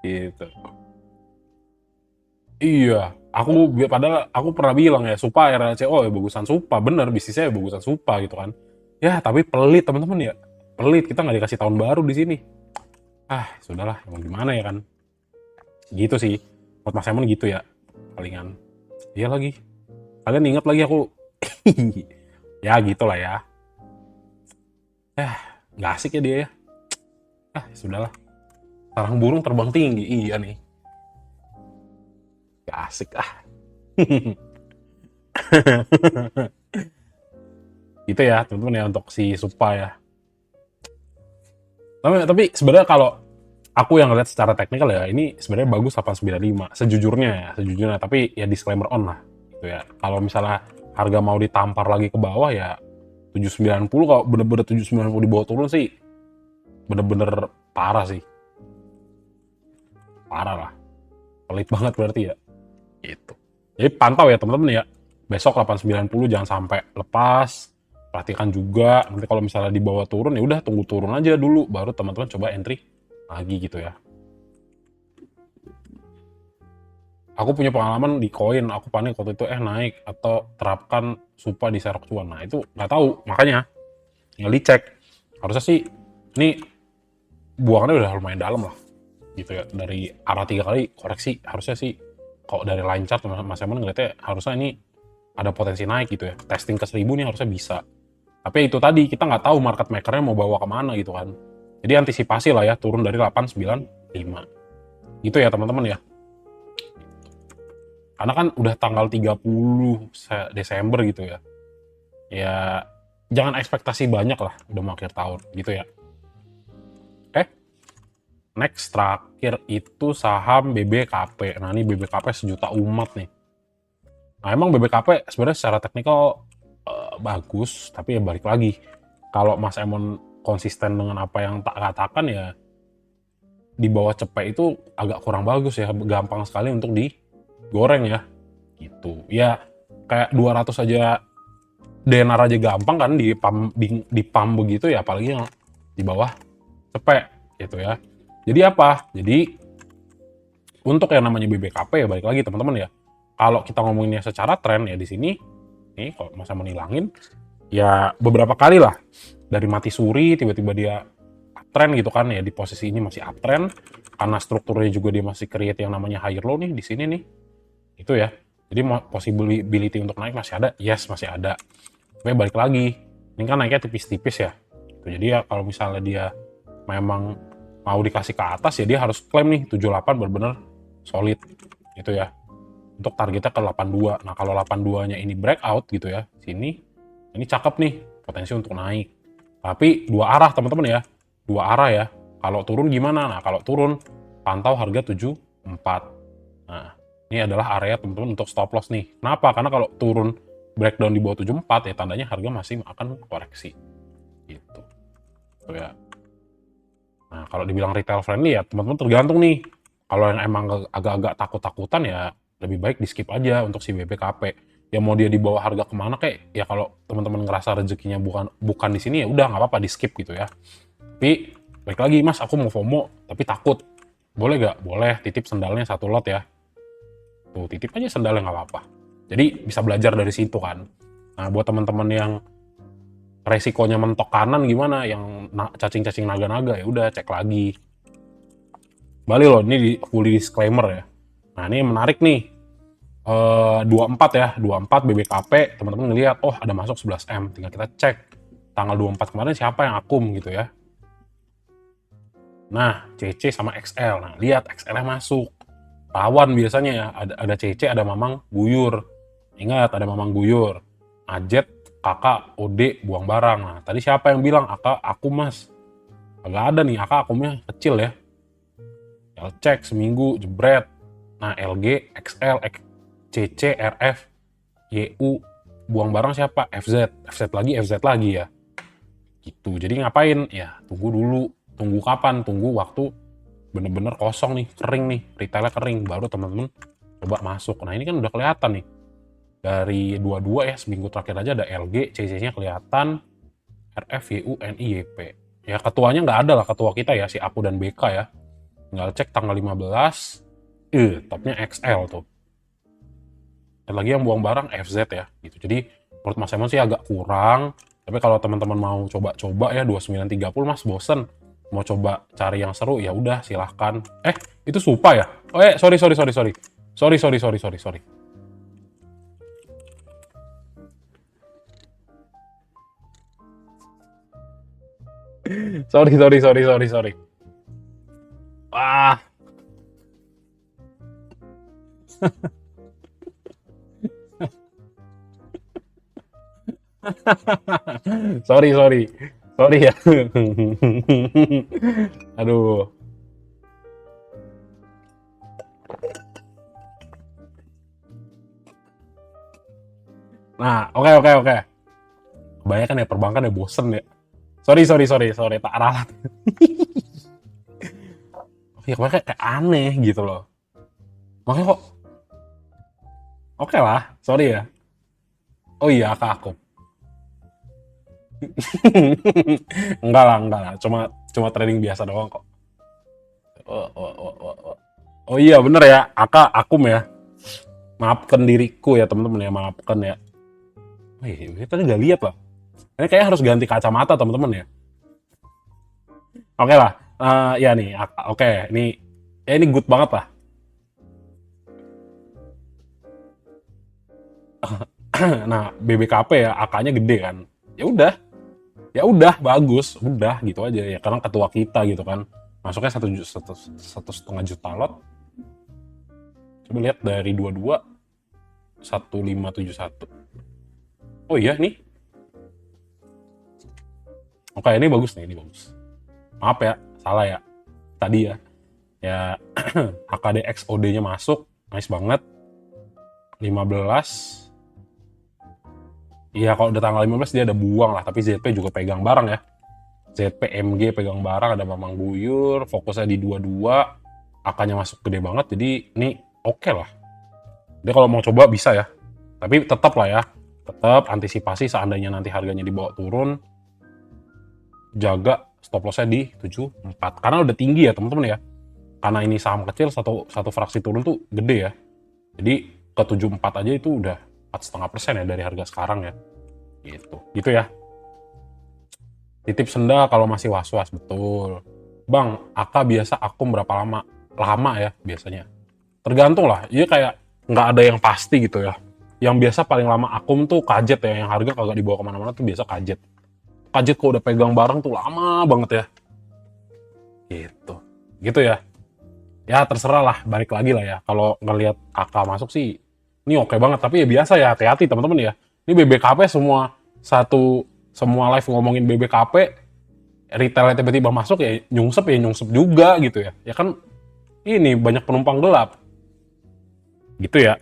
Gitu. Iya, padahal aku pernah bilang ya, Supa RLCO ya bagusan Supa, bener bisnisnya ya bagusan Supa gitu kan. Ya tapi pelit teman-teman ya, pelit kita nggak dikasih tahun baru di sini. Sudahlah, mau gimana ya kan. Gitu sih, buat Mas Emon gitu ya, palingan. Iya lagi, kalian ingat lagi aku, ya gitulah ya. Nggak asik ya dia ya. Sudahlah, sarang burung terbang tinggi, iya nih. Gak asik Gitu ya teman-teman ya untuk si Supa ya. Tapi sebenarnya kalau aku yang lihat secara teknikal ya ini sebenarnya bagus 895 sejujurnya, tapi ya disclaimer on lah gitu ya. Kalau misalnya harga mau ditampar lagi ke bawah ya 790, kalau bener-bener 790 di bawah turun sih bener-bener parah sih. Parah lah. Pelit banget berarti ya. Gitu. Jadi pantau ya teman-teman ya. Besok 890 jangan sampai lepas. Perhatikan juga nanti kalau misalnya di bawah turun ya udah tunggu turun aja dulu baru teman-teman coba entry lagi gitu ya. Aku punya pengalaman di koin, aku panik waktu itu naik atau terapkan Supa di Serok Cuan. Nah itu nggak tahu, makanya tinggal dicek. Harusnya sih ini buangannya udah lumayan dalam lah gitu ya, dari arah 3 kali koreksi harusnya sih kalau dari line chart Mas Emon ngeliatnya harusnya ini ada potensi naik gitu ya, testing ke 1000 nih harusnya bisa. Tapi itu tadi kita nggak tahu market makernya mau bawa kemana gitu kan, jadi antisipasi lah ya turun dari 895 gitu ya teman-teman ya, karena kan udah tanggal 30 Desember gitu ya. Ya jangan ekspektasi banyak lah udah mau akhir tahun gitu ya. Oke, next terakhir itu saham BBKP. Nah ini BBKP sejuta umat nih. Nah emang BBKP sebenarnya secara teknikal bagus, tapi ya balik lagi. Kalau Mas Emon konsisten dengan apa yang tak katakan ya di bawah cepet itu agak kurang bagus ya, gampang sekali untuk digoreng ya. Gitu. Ya kayak 200 aja denar aja gampang kan di pump begitu ya, apalagi yang di bawah cepet gitu ya. Jadi apa? Jadi untuk yang namanya BBKP ya balik lagi teman-teman ya. Kalau kita ngomonginnya secara tren ya di sini nih kalau masa menilangin ya beberapa kali lah dari mati suri tiba-tiba dia uptrend gitu kan ya, di posisi ini masih uptrend karena strukturnya juga dia masih create yang namanya higher low nih di sini nih. Itu ya. Jadi possibility untuk naik masih ada, yes masih ada. Tapi balik lagi, ini kan naiknya tipis-tipis ya. Jadi ya kalau misalnya dia memang mau dikasih ke atas ya dia harus klaim nih 78 benar-benar solid gitu ya. untuk targetnya ke 82. Nah, kalau 82-nya ini breakout gitu ya, sini, ini cakep nih, potensi untuk naik. Tapi dua arah teman-teman ya, dua arah ya. Kalau turun gimana? Nah, kalau turun, pantau harga 74. Nah, ini adalah area teman-teman untuk stop loss nih. Kenapa? Karena kalau turun breakdown di bawah 74 ya tandanya harga masih akan koreksi. Gitu. Tuh ya. Nah, kalau dibilang retail friendly ya teman-teman tergantung nih. Kalau yang emang agak-agak takut-takutan ya lebih baik di skip aja untuk si BBKP. Ya mau dia dibawa harga kemana kayak ya kalau teman-teman ngerasa rezekinya bukan di sini ya udah nggak apa-apa di skip gitu ya. Tapi balik lagi mas aku mau FOMO tapi takut. Boleh gak? Boleh, titip sendalnya 1 lot ya. Tuh titip aja sendalnya nggak apa-apa. Jadi bisa belajar dari situ kan. Nah buat teman-teman yang resikonya mentok kanan gimana, yang cacing-cacing naga-naga ya udah cek lagi. Balik loh, ini di full disclaimer ya. Nah ini menarik nih. 24 ya, 24 BBKP, teman-teman ngelihat, oh ada masuk 11M, tinggal kita cek tanggal 24 kemarin siapa yang akum gitu ya. Nah, CC sama XL, nah lihat XL-nya masuk. Rawan biasanya ya, ada CC, ada Mamang Guyur. Ingat, ada Mamang Guyur. Ajet, kakak, OD, buang barang. Nah, tadi siapa yang bilang, aku mas? Agak ada nih, akumnya kecil ya. Cek seminggu, jebret. Nah, LG, XL, CC, RF, YU, buang barang siapa? FZ lagi ya. Gitu, jadi ngapain? Ya, tunggu dulu. Tunggu kapan? Tunggu waktu bener-bener kosong nih, kering nih, retailnya kering, baru teman-teman coba masuk. Nah ini kan udah kelihatan nih, dari 22 ya, seminggu terakhir aja ada LG, CC-nya kelihatan, RF, YU, NI, YP. Ya ketuanya nggak ada lah, ketua kita ya, si Apu dan BK ya. Tinggal cek tanggal 15, topnya XL tuh. Dan lagi yang buang barang FZ ya, gitu. Jadi menurut Mas Emon sih agak kurang, tapi kalau teman-teman mau coba-coba ya 2930 Mas bosen, mau coba cari yang seru ya udah silahkan. Itu Supa ya? Sorry. Sorry. Wah. sorry ya. Aduh. Nah, oke. Kebanyakan ya perbankan ya bosen ya. Sorry, tak ralat. Ya kayak aneh gitu loh. Makanya kok, oke lah, sorry ya. Oh iya, aku. enggak lah. Cuma trading biasa doang kok. Oh iya bener ya, akum ya. Maafkan diriku ya teman-teman ya, maafkan ya. Ini tadi nggak lihat lah. Ini kayaknya harus ganti kacamata teman-teman ya. Oke lah, ya nih, oke, ini good banget lah. Nah, BBKP ya, AK-nya gede kan. Ya udah, bagus, udah gitu aja ya. Karena ketua kita gitu kan, masuknya 1,5 juta lot. Coba lihat dari 22 1571. Oh iya nih. Oke, ini bagus nih, ini bagus. Maaf ya, salah ya. Tadi ya. Ya HKDX OD-nya masuk, nice banget. 15. Iya, kalau udah tanggal 15 dia ada buang lah, tapi ZP juga pegang barang ya. ZP MG pegang barang, ada Mamang Guyur, fokusnya di 22, AK-nya masuk gede banget, jadi ini oke lah. Jadi kalau mau coba bisa ya. Tapi tetap lah ya, tetap antisipasi seandainya nanti harganya dibawa turun, jaga stop loss-nya di 74. Karena udah tinggi ya teman-teman ya. Karena ini saham kecil, satu fraksi turun tuh gede ya. Jadi ke 74 aja itu udah 4,5% ya dari harga sekarang ya. Gitu ya. Titip senda kalau masih was-was, betul. Bang, AK biasa akum berapa lama? Lama ya biasanya. Tergantung lah, iya kayak nggak ada yang pasti gitu ya. Yang biasa paling lama akum tuh kajet ya, yang harga kagak dibawa kemana-mana tuh biasa kajet. Kajet kalau udah pegang barang tuh lama banget ya. Gitu ya. Ya terserah lah, balik lagi lah ya. Kalau ngelihat AK masuk sih, ini oke banget. Tapi ya biasa ya, hati-hati teman-teman ya. Ini BBKP semua live ngomongin BBKP, retailnya tiba-tiba masuk ya nyungsep juga gitu ya. Ya kan ini banyak penumpang gelap. Gitu ya.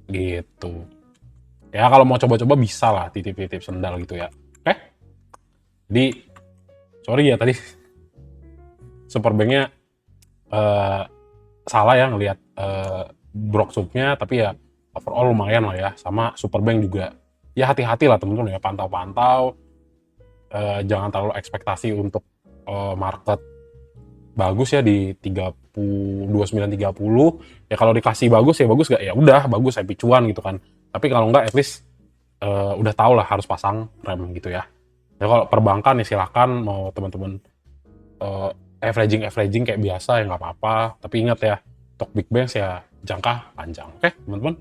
Gitu. Ya kalau mau coba-coba bisa lah titip-titip sendal gitu ya. Oke? Jadi sorry ya tadi Superbanknya salah ya ngelihat Broksupnya, tapi ya overall lumayan lah ya. Sama Superbank juga ya hati-hati lah teman-teman ya, pantau-pantau, jangan terlalu ekspektasi untuk market bagus ya di 29-30. Ya kalau dikasih bagus ya bagus, gak ya udah bagus, happy cuan gitu kan. Tapi kalau enggak at least udah tau lah harus pasang rem gitu ya. Ya kalau perbankan ya silakan, mau teman-teman averaging kayak biasa ya nggak apa-apa. Tapi ingat ya, Talk Big Banks ya jangka panjang. Oke teman-teman.